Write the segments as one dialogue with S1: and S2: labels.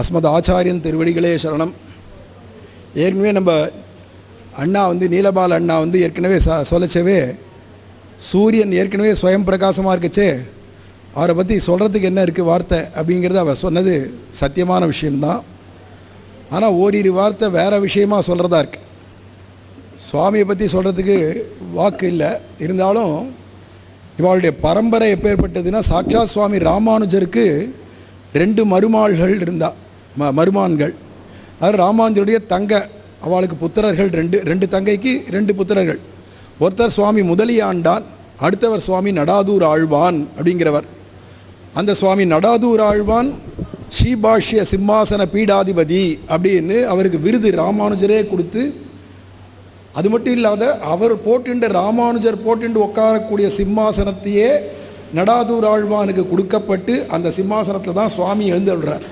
S1: அஸ்மத் ஆச்சாரியன் திருவடிகளே சரணம். ஏற்கனவே நம்ம அண்ணா நீலபால அண்ணா ஏற்கனவே சொல்லச்சவே சூரியன் ஏற்கனவே ஸ்வயம் பிரகாசமாக இருக்குச்சே, அவரை பற்றி சொல்கிறதுக்கு என்ன இருக்குது வார்த்தை அப்படிங்கிறது அவர் சொன்னது சத்தியமான விஷயம்தான். ஆனால் ஓரிரு வார்த்தை வேறு விஷயமாக சொல்கிறதா இருக்குது. சுவாமியை பற்றி சொல்கிறதுக்கு வாக்கு இல்லை. இருந்தாலும் இவளுடைய பரம்பரை எப்பேற்பட்டதுன்னா, சாட்சாத் சுவாமி ராமானுஜருக்கு 2 மருமாள்கள் இருந்தா, மருமான்கள். அது ராமானுஜருடைய அவளுக்கு புத்திரர்கள் 2 தங்கைக்கு 2 புத்திரர்கள். ஒருத்தர் சுவாமி முதலியாண்டான், அடுத்தவர் சுவாமி நடாதூர் ஆழ்வான் அப்படிங்கிறவர். அந்த சுவாமி நடாதூர் ஆழ்வான் ஸ்ரீபாஷ்ய சிம்மாசன பீடாதிபதி அப்படின்னு அவருக்கு விருது ராமானுஜரே கொடுத்து, அது மட்டும் இல்லாத அவர் ராமானுஜர் போட்டு உட்காரக்கூடிய சிம்மாசனத்தையே நடாதூர் ஆழ்வானுக்கு கொடுக்கப்பட்டு அந்த சிம்மாசனத்தில் தான் சுவாமி எழுந்துள்ளார்.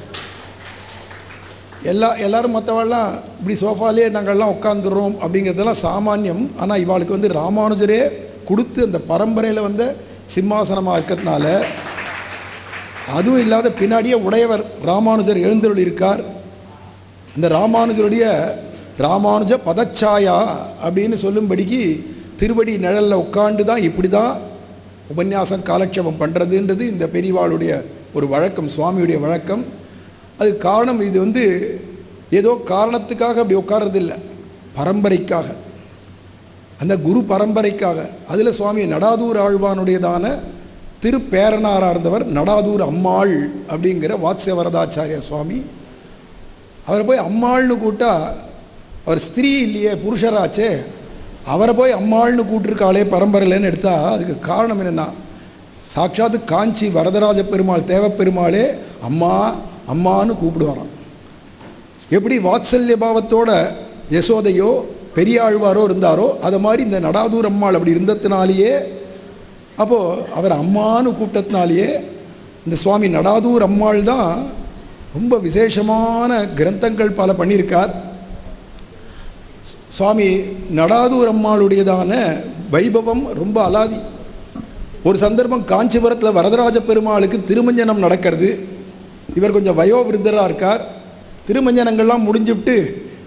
S1: எல்லாரும் மற்றவெல்லாம் இப்படி சோஃபாலே நாங்கள்லாம் உட்காந்துடுறோம் அப்படிங்கிறதெல்லாம் சாமானியம். ஆனால் இவாளுக்கு ராமானுஜரே கொடுத்து அந்த பரம்பரையில் சிம்மாசனமாக இருக்கிறதுனால, அதுவும் இல்லாத பின்னாடியே உடையவர் ராமானுஜர் எழுந்தருள் இருக்கார். இந்த ராமானுஜ பதச்சாயா அப்படின்னு சொல்லும்படிக்கு திருவடி நிழலில் உட்காண்டு தான் இப்படி தான் உபன்யாசம் காலட்சேபம் பண்ணுறதுன்றது இந்த பெரியவாளுடைய ஒரு வழக்கம், சுவாமியுடைய வழக்கம். அது காரணம், இது ஏதோ காரணத்துக்காக அப்படி உட்கார்றதில்லை, பரம்பரைக்காக, அந்த குரு பரம்பரைக்காக. அதில் சுவாமி நடாதூர் ஆழ்வானுடையதான திருப்பேரனாராக இருந்தவர் நடாதூர் அம்மாள் அப்படிங்கிற வாத்ஸ்ய வரதாச்சாரியர் சுவாமி. அவரை போய் அம்மாள்னு கூட்டா, அவர் ஸ்திரீ இல்லையே, புருஷராச்சே, அவரை போய் அம்மாள்னு கூட்டிருக்காளே பரம்பரையிலன்னு எடுத்தால் அதுக்கு காரணம் என்னென்னா, சாட்சாத்து காஞ்சி வரதராஜ பெருமாள் தேவப்பெருமாளே அம்மா அம்மானு கூப்பிடுவாராம். எப்படி வாத்சல்ய பாவத்தோட யசோதையோ பெரியாழ்வாரோ இருந்தாரோ, அதை மாதிரி இந்த நடாதூர் அம்மாள் அப்படி இருந்ததுனாலேயே, அப்போது அவர் அம்மானு கூப்பிட்டதுனாலேயே இந்த சுவாமி நடாதூர் அம்மாள் தான் ரொம்ப விசேஷமான கிரந்தங்கள் பல பண்ணியிருக்கார். சுவாமி நடாதூர் அம்மாளுடையதான வைபவம் ரொம்ப அலாதி. ஒரு சந்தர்ப்பம் காஞ்சிபுரத்தில் வரதராஜ பெருமாளுக்கு திருமஞ்சனம் நடக்கிறது. இவர் கொஞ்சம் வயோவிருத்தராக இருக்கார். திருமஞ்சனங்கள்லாம் முடிஞ்சுவிட்டு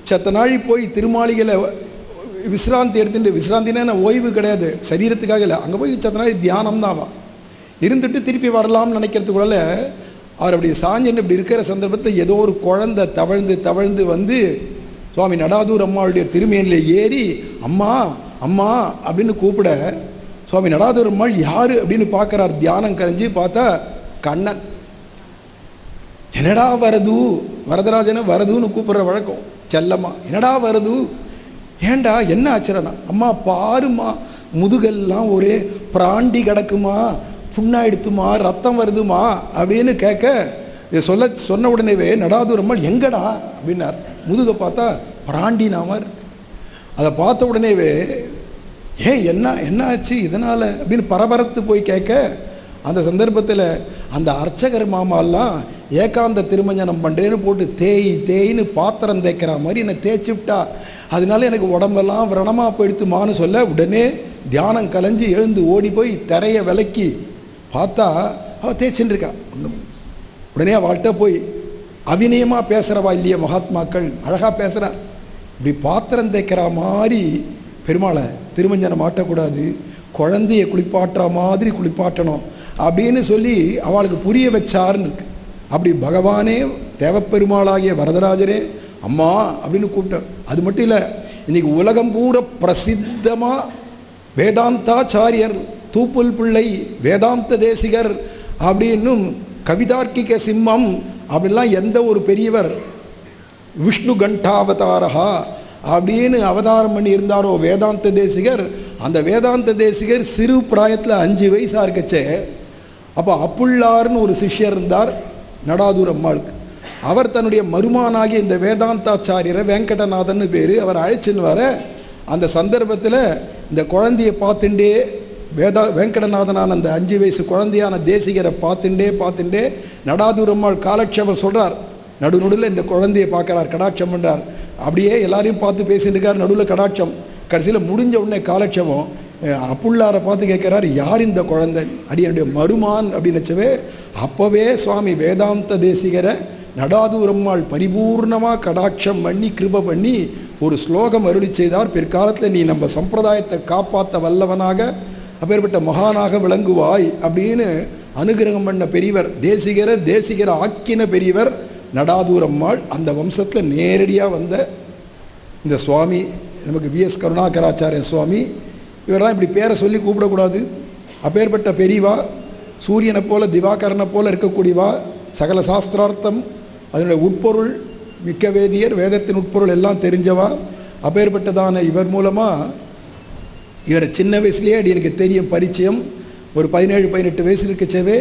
S1: சத்த நாழி போய் திருமாளிகளை விசிராந்தி எடுத்துட்டு, விசிராந்தினா ஓய்வு கிடையாது, சரீரத்துக்காக இல்லை, அங்கே போய் சத்த நாழி தியானம் தான் இருந்துட்டு திருப்பி வரலாம்னு நினைக்கிறதுக்குள்ள அவர் அப்படி சாஞ்சுன்னு இப்படி இருக்கிற சந்தர்ப்பத்தில் ஏதோ ஒரு குழந்தை தவழ்ந்து சுவாமி நடாதூர் அம்மாவுடைய திருமேனில் ஏறி அம்மா அம்மா அப்படின்னு கூப்பிட, சுவாமி நடாதூர் அம்மாள் யார் அப்படின்னு பார்க்குறார். தியானம் கரைஞ்சி பார்த்தா கண்ணன். என்னடா வரது, வரதராஜனை வரதுன்னு கூப்பிட்ற வழக்கம் செல்லம்மா. என்னடா வரது, ஏண்டா என்ன ஆச்சுறனா, அம்மா பாருமா முதுகெல்லாம் ஒரே பிராண்டி கிடக்குமா, புண்ணாயிடுத்துமா, ரத்தம் வருதுமா அப்படின்னு கேட்க, இதை சொன்ன உடனேவே நடாதூர் அம்மாள் எங்கடா அப்படின்னார். முதுகை பார்த்தா பிராண்டினாமர். அதை பார்த்த உடனேவே என்ன ஆச்சு இதனால் அப்படின்னு பரபரத்து போய் கேட்க, அந்த சந்தர்ப்பத்தில் அந்த அர்ச்சகர் மாமாலாம் ஏகாந்த திருமஞ்சனம் பண்ணுறேன்னு போட்டு தேயின்னு பாத்திரம் தேய்க்கிற மாதிரி என்னை தேய்ச்சி விட்டா, அதனால எனக்கு உடம்பெல்லாம் விரணமாக போயிடுத்துமான்னு சொல்ல, உடனே தியானம் கலைஞ்சி எழுந்து ஓடி போய் திரையை விலக்கி பார்த்தா அவள் தேய்ச்சின்னு இருக்கா. உடனே அவள்கிட்ட போய் அவிநயமாக பேசுகிறவா இல்லையே மகாத்மாக்கள், அழகாக பேசுகிறார். இப்படி பாத்திரம் தேய்க்கிற மாதிரி பெருமாளை திருமஞ்சனம் ஆட்டக்கூடாது, குழந்தைய குளிப்பாட்டுற மாதிரி குளிப்பாட்டணும் அப்படின்னு சொல்லி அவளுக்கு புரிய வச்சாருன்னு இருக்கு. அப்படி பகவானே தேவப்பெருமாளாகிய வரதராஜரே அம்மா அப்படின்னு கூப்பிட்டார். அது மட்டும் இல்லை, இன்னைக்கு உலகம் பூரா பிரசித்தமாக வேதாந்தாச்சாரியர் தூப்புல் பிள்ளை வேதாந்த தேசிகர் அப்படின்னும் கவிதார்க்கிக சிம்மம் அப்படிலாம் எந்த ஒரு பெரியவர் விஷ்ணு கண்டாவதாரா அப்படின்னு அவதாரம் பண்ணி இருந்தாரோ வேதாந்த தேசிகர், அந்த வேதாந்த தேசிகர் சிறு பிராயத்தில் 5 வயசாக இருக்கச்சே, அப்போ அப்புள்ளார்னு ஒரு சிஷ்யர் இருந்தார் நடாதூர் அம்மாளுக்கு. அவர் தன்னுடைய மருமானாகிய இந்த வேதாந்தாச்சாரியரை வெங்கடநாதன் பேர், அவர் அழைச்சின்னு வர, அந்த சந்தர்ப்பத்தில் இந்த குழந்தையை பார்த்துட்டே வெங்கடநாதனான அந்த 5 வயசு குழந்தையான தேசிகரை பார்த்துட்டே நடாதூர் அம்மாள் காலட்சேபம் சொல்கிறார். நடுநடுவில் இந்த குழந்தையை பார்க்குறார், கடாட்சம் பண்ணுறார். அப்படியே எல்லாரையும் பார்த்து பேசிட்டு இருக்கார், நடுவில் கடாட்சம். கடைசியில் முடிஞ்ச உடனே காலட்சேபம் அப்புள்ளாரை பார்த்து கேட்குறார், யார் இந்த குழந்தை, அடி என்னுடைய மருமான் அப்படின்னு நினச்சவே அப்போவே சுவாமி வேதாந்த தேசிகரை நடாதூரம்மாள் பரிபூர்ணமாக கடாட்சம் பண்ணி கிருப பண்ணி ஒரு ஸ்லோகம் அருளி செய்தார். பிற்காலத்தில் நீ நம்ம சம்பிரதாயத்தை காப்பாற்ற வல்லவனாக அப்பேற்பட்ட மகானாக விளங்குவாய் அப்படின்னு அனுகிரகம் பண்ண பெரியவர், தேசிகரை ஆக்கின பெரியவர் நடாதூரம்மாள். அந்த வம்சத்தில் நேரடியாக வந்த இந்த சுவாமி நமக்கு விஎஸ் கருணாகராச்சாரியன் சுவாமி. இவரெல்லாம் இப்படி பேரை சொல்லி கூப்பிடக்கூடாது. அப்பேற்பட்ட பெரியவா, சூரியனை போல திவாகரனை போல இருக்கக்கூடியவா, சகல சாஸ்திரார்த்தம் அதனுடைய உட்பொருள் மிக்க வேதியர், வேதத்தின் உட்பொருள் எல்லாம் தெரிஞ்சவா. அப்பேற்பட்டதான இவர் மூலமாக இவரை சின்ன வயசுலேயே அடி எனக்கு தெரியும், பரிச்சயம். ஒரு 17-18 வயசு இருக்கச்சேவே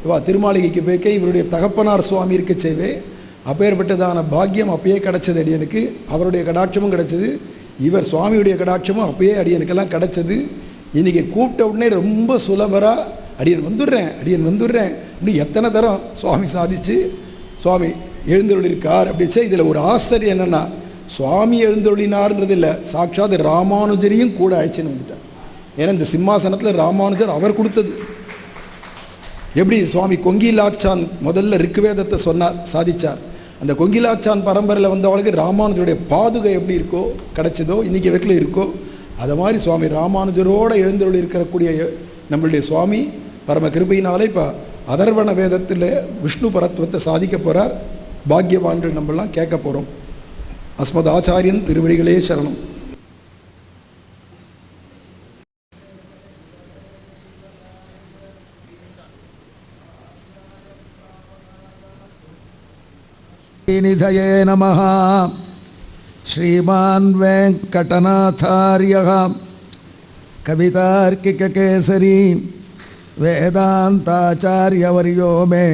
S1: இவா திருமாளிகைக்கு போய்க்க இவருடைய தகப்பனார் சுவாமி இருக்கச்சேவே அப்பேற்பட்டதான பாக்கியம் அப்பயே கிடச்சது அடியனுக்கு. அவருடைய கடாட்சமும் கிடச்சிது, இவர் சுவாமியுடைய கடாட்சமும் அப்பயே அடியனுக்கெல்லாம் கிடச்சது. இன்றைக்கி கூப்பிட்ட உடனே ரொம்ப சுலபராக அடியன் வந்துடுறேன் அப்படி எத்தனை தரம் சுவாமி சாதிச்சு சுவாமி எழுந்தருளிருக்கார் அப்படிச்சே. இதில் ஒரு ஆச்சரியம் என்னென்னா, சுவாமி எழுந்தருளினார்ன்றது இல்லை, சாட்சாத் ராமானுஜரையும் கூட அழைச்சின்னு வந்துட்டார். ஏன்னா இந்த சிம்மாசனத்தில் ராமானுஜர் அவர் கொடுத்தது. எப்படி சுவாமி கொங்கிலாச்சான் முதல்ல ரிக்குவேதத்தை சொன்னார், சாதிச்சார். அந்த கொங்கிலாச்சான் பரம்பரையில் வந்தவளுக்கு ராமானுஜருடைய பாதுகை எப்படி இருக்கோ கிடைச்சதோ இன்றைக்கி வரைக்கும் இருக்கோ, அதை மாதிரி சுவாமி ராமானுஜரோடு எழுந்தருளி இருக்கக்கூடிய நம்மளுடைய சுவாமி பரம கிருபையினாலே இப்போ அதர்வண வேதத்தில் விஷ்ணு பரத்துவத்தை சாதிக்க போகிறார். பாக்யவான்கள் நம்மளாம் கேட்க போகிறோம். அஸ்மத் ஆச்சாரியன் திருவடிகளே சரணம்.
S2: நிதயே நமः. ஸ்ரீமான் வெங்கடநாதார்யः கவிதார்க்கிககேசரி வேதாந்தாச்சார்யவர்யோ மே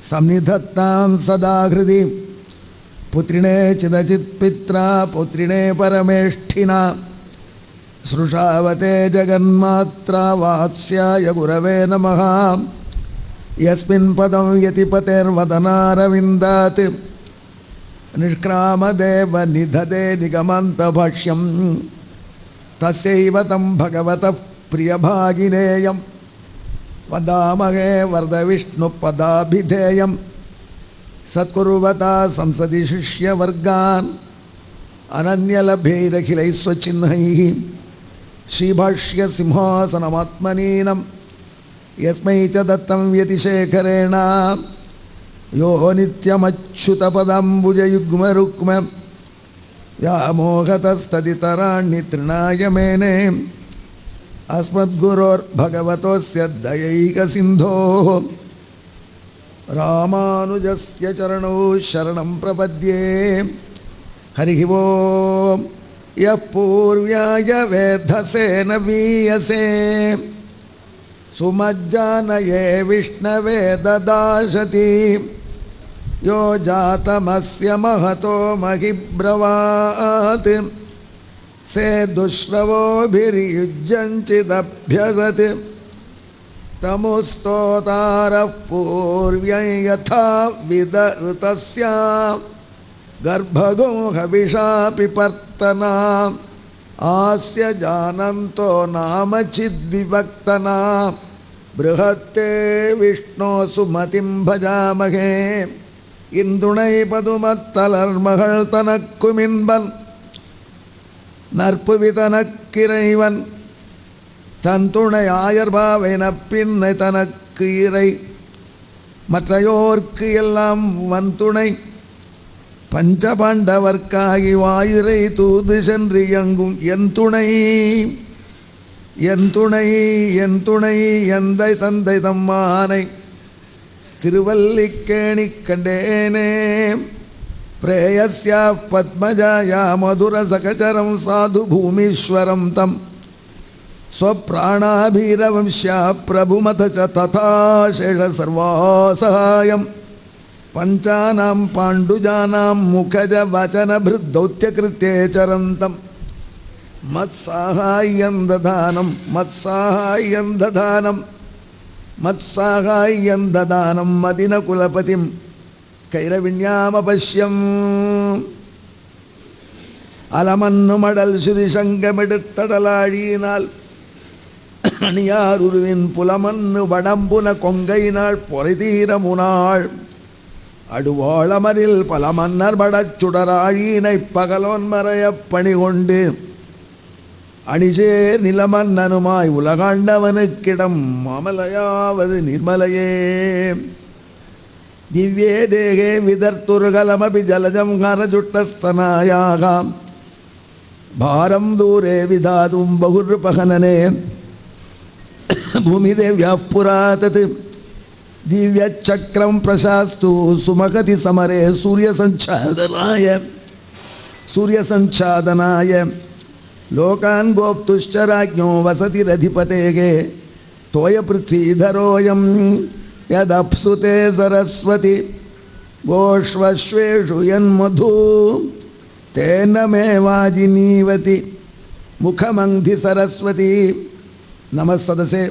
S2: சம்நிதத்தாம் சதா ஹிருதி. புத்ரிணே சிதசித்பித்ரா புத்ரிணே பரமேஷ்டினா ஸ்ருஷாவதே ஜகன்மாத்ரா வாத்ஸ்யாய குரவே நமः. யஸ்மின் பதம் யதிபதேர்வதனாரவிந்தாத் நிஷ்க்ராமதேவ நிததே நிகமந்தபாஷ்யம் தஸ்யைவ தம் பகவதः பிரியபாகினேயம் வதாமஹே வரதவிஷ்ணு பதாபிதேயம். சத்குருவதா சம்சதி சிஷ்யவர்கான் அனன்யலபைரகிலைः ஸ்வசின்னைः ஸ்ரீபாஷ்ய சிம்ஹாசனமாத்மனீனம் யஸ்மை ச தத்தம் யதிசேகரேண யோ நித்யமச்சுதபதாம்புஜயுக்மருக்ம व्यामोहतस्तदितराणि तृणाय मेने अस्मद्गुरोर्भगवतोऽस्य दयैकसिन्धोः रामानुजस्य चरणौ शरणं प्रपद्ये. हरिः ओं. यः पूर्व्याय वेधसे न वीयसे सुमज्जानये विष्णवे ददाशति यो जातमस्य महतो महिब्रवात् से दुष्श्रवोभिर्युज्यञ्चिदभ्यसत् तमुस्तोतारः पूर्व्यं यथा विदऋतस्य गर्भगो हविषा पिपर्तना आस्य जानन्तो नाम चिद्विभक्तना बृहत्ते विष्णो सुमतिं भजामहे. இந்துணை பதுமத்தலர் மகள் தனக்குமின்பன் நற்புவி தனக்கிறைவன் தன் துணை ஆயர்பாவை நப்பின்னை தனக்கு இறை மற்றையோர்க்கு எல்லாம் வன் துணை பஞ்சபாண்டவர்க்காகி வாயுரை தூது சென்று இயங்கும் என் துணை என் துணை என் துணை எந்தை தந்தை தம்மானை திருவல்லிக்கேணி கண்டேனே. பிரேயஸ்யா பத்மஜாயா மதுர சகச்சரம் சாது பூமீஸ்வரம் தம் ஸ்வப்ராணாபீரவம்ஸ்யா பிரபுமத ச ததா சேஷ சர்வாசகாயம் பஞ்சானாம் பாண்டுஜானாம் முகஜ வச்சன பிருத்தௌத்யகிருத்தே சரந்தம் மத்சாகாயம் ததானம் மத்சாகாயம் ததானம் மத்சாகாயம் ததானம் மதின குலபதிம் கைரவிண்யாமபஷ்யம். அலமன்னு மடல் சுரிசங்கமெடுத்தடலாழியினால் அணியாருருவின் புலமன்னு வடம்புன கொங்கையினாள் பொறைதீரமுனாள் அடுவாளமரில் பல மன்னர் படச் சுடராழியினை பகலோன் மறையப் பணிகொண்டு அணிசேர் நிலமன்னனுமாய் உலகாண்டவனுக்கிடம் மாமலையாவது நிர்மலையே. திவ்யே தேகே விதர்த்துருகலமபி ஜலஜம் ஹரஜுட்டஸ்தனாயாகாம் பாரம் தூரே விதாதும் பகுர்பகனனே பூமிதேவ்யா புராதத் திவ்யச்சக்ரம் பிரசாஸ்து சுமகதி சமரே சூரியசஞ்சாதனாய லோகான் கோப்துஷ்டராஜ்ஞோ வசதிரதிபதேகே தோய பிருத்வீதரோயம் யதப்சுதே சரஸ்வதி கோஷ்வஸ்வேஷு யன்மது தேன மே வாஜினீவதி முகமங்கி சரஸ்வதி. நமஸ்ததசே.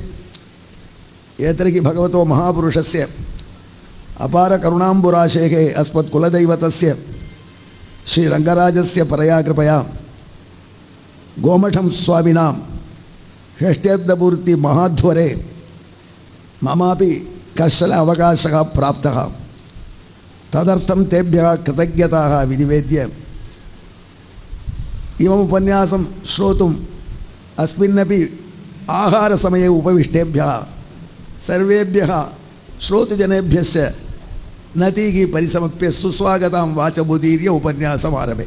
S2: ஏதர்கி பகவதோ மகாபுருஷஸ்ய அபார கருணாம்புராசேகே அஸ்மத் குலதைவதஸ்ய ஸ்ரீ ரங்கராஜஸ்ய பரயா கிருபயா கோமடம் சுவாமினாம் षष्ट्यब्दपूर्ति महाध्वरे ममापि कश्चन अवकाशः प्राप्तः. तदर्थं तेभ्यः कृतज्ञताः विनिवेद्य इमम् उपन्यासं श्रोतुम् अस्मिन्नपि आहारसमये उपविष्टेभ्यः सर्वेभ्यः श्रोतृजनेभ्यश्च नतीगी परिसमप्य सुस्वागतां वाचमुदीर्य उपन्यासमारभे.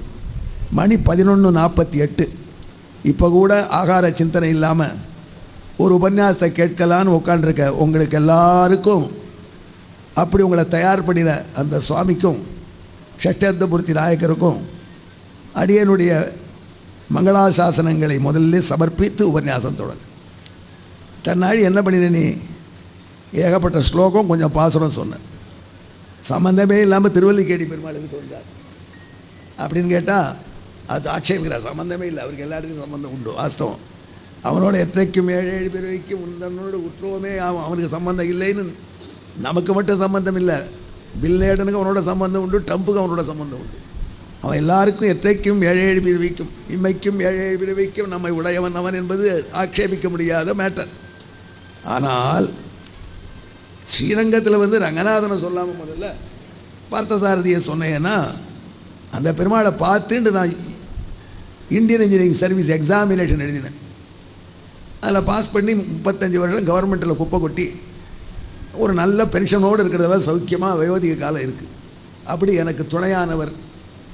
S2: मणि 11:48. இப்போ கூட ஆகார சிந்தனை இல்லாமல் ஒரு உபன்யாசத்தை கேட்கலான்னு உட்காண்டிருக்க உங்களுக்கு எல்லாருக்கும், அப்படி உங்களை தயார் பண்ணின அந்த சுவாமிக்கும் ஷஷ்டர்த்தபூர்த்தி நாயக்கருக்கும் அடியனுடைய மங்களாசாசனங்களை முதல்ல சமர்ப்பித்து உபன்யாசம் தொடங்கு. தன்னாடி என்ன பண்ணின நீ? ஏகப்பட்ட ஸ்லோகம், கொஞ்சம் பாசுரம் சொன்னேன். சம்பந்தமே இல்லாமல் திருவல்லிக்கேடி பெருமாள் எதுக்கு வந்தார் அப்படின்னு கேட்டால் அது ஆட்சேபிக்கிறார். சம்மந்தமே இல்லை, அவருக்கு எல்லா இடத்துக்கும் சம்மந்தம் உண்டு. வாஸ்தவம். அவனோட எத்தனைக்கும் 7 பிறவைக்கும் உந்தனோட உற்றுவமே அவனுக்கு சம்மந்தம் இல்லைன்னு நமக்கு மட்டும் சம்மந்தம் இல்லை. பில்லேடனுக்கு அவனோட சம்மந்தம் உண்டு, ட்ரம்புக்கு அவனோட சம்மந்தம் உண்டு. அவன் எல்லாருக்கும் எற்றைக்கும் 7 பிறவிக்கும் இம்மைக்கும் 7 பிறவிக்கும் நம்மை உடையவன் அவன் என்பது ஆட்சேபிக்க முடியாத மேட்டர். ஆனால் ஸ்ரீரங்கத்தில் வந்து ரங்கநாதனை சொல்லாமல் முதல்ல பார்த்தசாரதியை சொன்னேன்னா அந்த பெருமாளை பார்த்துட்டு நான் இந்தியன் இன்ஜினியரிங் சர்வீஸ் எக்ஸாமினேஷன் எழுதினேன். அதில் பாஸ் பண்ணி 35 வருஷம் கவர்மெண்ட்டில் குப்பை கொட்டி ஒரு நல்ல பென்ஷனோடு இருக்கிறதெல்லாம் சௌக்கியமாக வயோதிக காலம் இருக்குது. அப்படி எனக்கு துணையானவர்,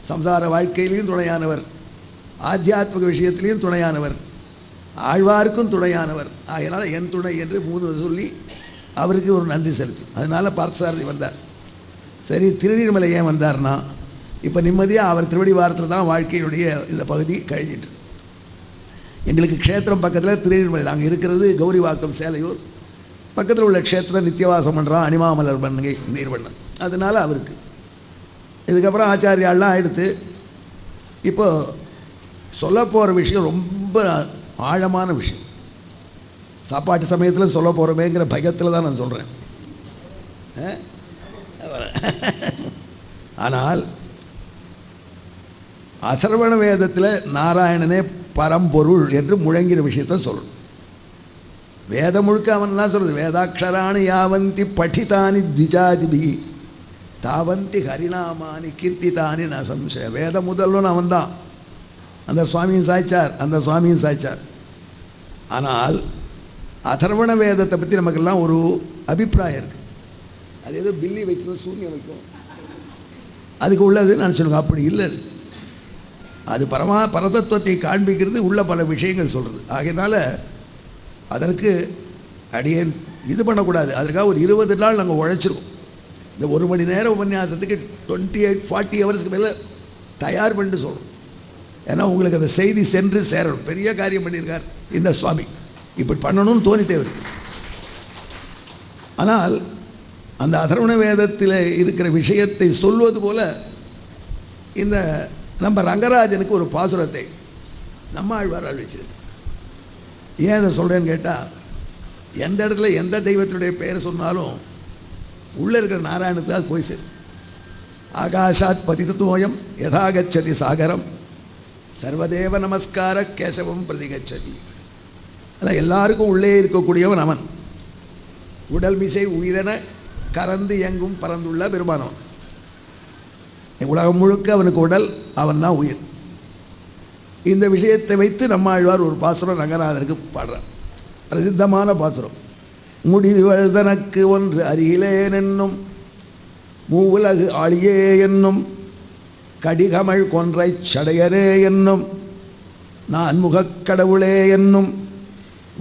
S2: சம்சார வாழ்க்கையிலையும் துணையானவர், ஆத்தியாத்மிக விஷயத்திலையும் துணையானவர், ஆழ்வாருக்கும் துணையானவர். அதனால் என் துணை என்று 3 சொல்லி அவருக்கு ஒரு நன்றி செலுத்தி அதனால் பார்த்தசாரதி வந்தார். சரி, திருநீர்மலை ஏன் வந்தார்னா இப்போ நிம்மதியாக அவர் திருவடி வாரத்தில் தான் வாழ்க்கையினுடைய இந்த பகுதி கழிஞ்சிட்டு. எங்களுக்கு க்ஷேத்திரம் பக்கத்தில் திருநீர்மலை, நாங்கள் இருக்கிறது கௌரிவாக்கம் சேலையூர், பக்கத்தில் உள்ள க்ஷேத்திரம் நித்தியவாசம் பண்ணுறான் அனிமாமலர் பண்ணுங்கை நீர்வண்ணன். அதனால் அவருக்கு இதுக்கப்புறம் ஆச்சாரியாலாம் எடுத்து இப்போ சொல்ல போகிற விஷயம் ரொம்ப ஆழமான விஷயம். சாப்பாட்டு சமயத்தில் சொல்ல போகிறோமேங்கிற பயத்தில் தான் நான் சொல்கிறேன். ஆனால் அதர்வண வேதத்தில் நாராயணனே பரம்பொருள் என்று முழங்கிற விஷயத்தை சொல்லணும். வேதம் முழுக்க அவன் தான் சொல்கிறது. வேதாட்சராணி யாவந்தி படித்தானி த்விஜாதிபி தாவந்தி ஹரிநாமானி கீர்த்தித்தானி ந சம்சய. வேத முதல்வன் அவன் தான். அந்த சுவாமியும் சாய்ச்சார். ஆனால் அதர்வண வேதத்தை பற்றி நமக்கெல்லாம் ஒரு அபிப்பிராயம் இருக்குது. அது ஏதோ பில்லி வைக்கணும், சூரியன் வைக்கும், அதுக்கு உள்ளது நான் சொல்லுங்க. அப்படி இல்லை. அது பரதத்துவத்தை காண்பிக்கிறது, உள்ள பல விஷயங்கள் சொல்கிறது. ஆகையினால அதற்கு அடியேன் இது பண்ணக்கூடாது. அதற்காக ஒரு 20 நாள் நாங்கள் உழைச்சிருக்கோம். இந்த 1 மணி நேரம் உபன்யாசத்துக்கு 28-40 ஹவர்ஸ்க்கு மேலே தயார் பண்ணிட்டு சொல்கிறோம். ஏன்னா உங்களுக்கு அந்த செய்தி சென்று சேரணும். பெரிய காரியம் பண்ணியிருக்கார் இந்த சுவாமி, இப்படி பண்ணணும்னு தோணித்தேவர். ஆனால் அந்த அதர்வண வேதத்தில் இருக்கிற விஷயத்தை சொல்வது போல இந்த நம்ம ரங்கராஜனுக்கு ஒரு பாசுரத்தை நம்ம ஆழ்வாரால் வச்சிருக்கு. ஏன் அதை சொல்கிறேன்னு கேட்டால், எந்த இடத்துல எந்த தெய்வத்தினுடைய பெயர் சொன்னாலும் உள்ளே இருக்கிற நாராயணத்துக்கு அது போய் சேரும். ஆகாஷாத் பதிதத்துவயம் யதாகச்சதி சாகரம் சர்வதேவ நமஸ்கார கேசவம் பிரதிகச்சதி. அதான் எல்லாருக்கும் உள்ளே இருக்கக்கூடியவன் அவன். உடல் மிசை உயிரென கறந்து எங்கும் பறந்துள்ள பெருமானவன். உலகம் முழுக்க அவனுக்கு உடல், அவன் தான் உயிர். இந்த விஷயத்தை வைத்து நம்மாழ்வார் ஒரு பாசுரம் ரங்கநாதனுக்கு பாடுறார். பிரசித்தமான பாசுரம். முடிவுகள் தனக்கு ஒன்று அருகிலேன் என்னும் மூவுலகு ஆளியே என்னும் கடிகமழ் கொன்றை சடையரே என்னும் நான் முகக் கடவுளே என்னும்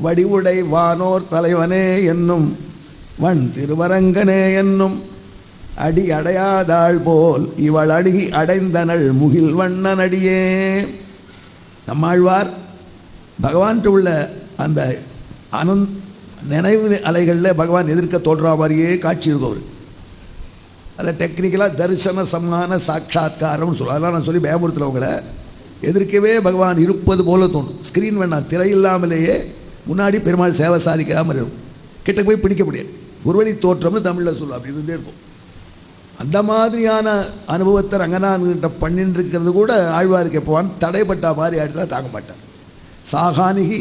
S2: வடிவுடை வானோர் தலைவனே என்னும் வன் திருவரங்கனே என்னும் அடி அடையாதாள் போல் இவள் அடி அடைந்தனள் முகில் வண்ணனடியே. நம்மாழ்வார் பகவான்கிட்ட உள்ள அந்த நினைவு அலைகளில் பகவான் எதிர்க்க தோன்றா மாதிரியே காட்சி இருக்கவர். அதில் டெக்னிக்கலாக தரிசன சம்மான சாட்சாத்காரம்னு சொல்லுவோம். அதெல்லாம் நான் சொல்லி பயமுறுத்துறவங்களை எதிர்க்கவே பகவான் இருப்பது போல தோணும். ஸ்க்ரீன் வேணாம், திரை இல்லாமலேயே முன்னாடி பெருமாள் சேவை சாதிக்கிற மாதிரி இருக்கும். கிட்ட போய் பிடிக்க முடியாது. ஒருவழி தோற்றம்னு தமிழில் சொல்லுவோம். அப்படி இருந்தே இருக்கும். அந்த மாதிரியான அனுபவத்தை ரங்கநாதன்கிட்ட பண்ணிட்டு இருக்கிறது கூட ஆழ்வாருக்கு எப்போவான் தடைப்பட்ட மாதிரி ஆயிடுதா தாங்க மாட்டார். சாகானிகி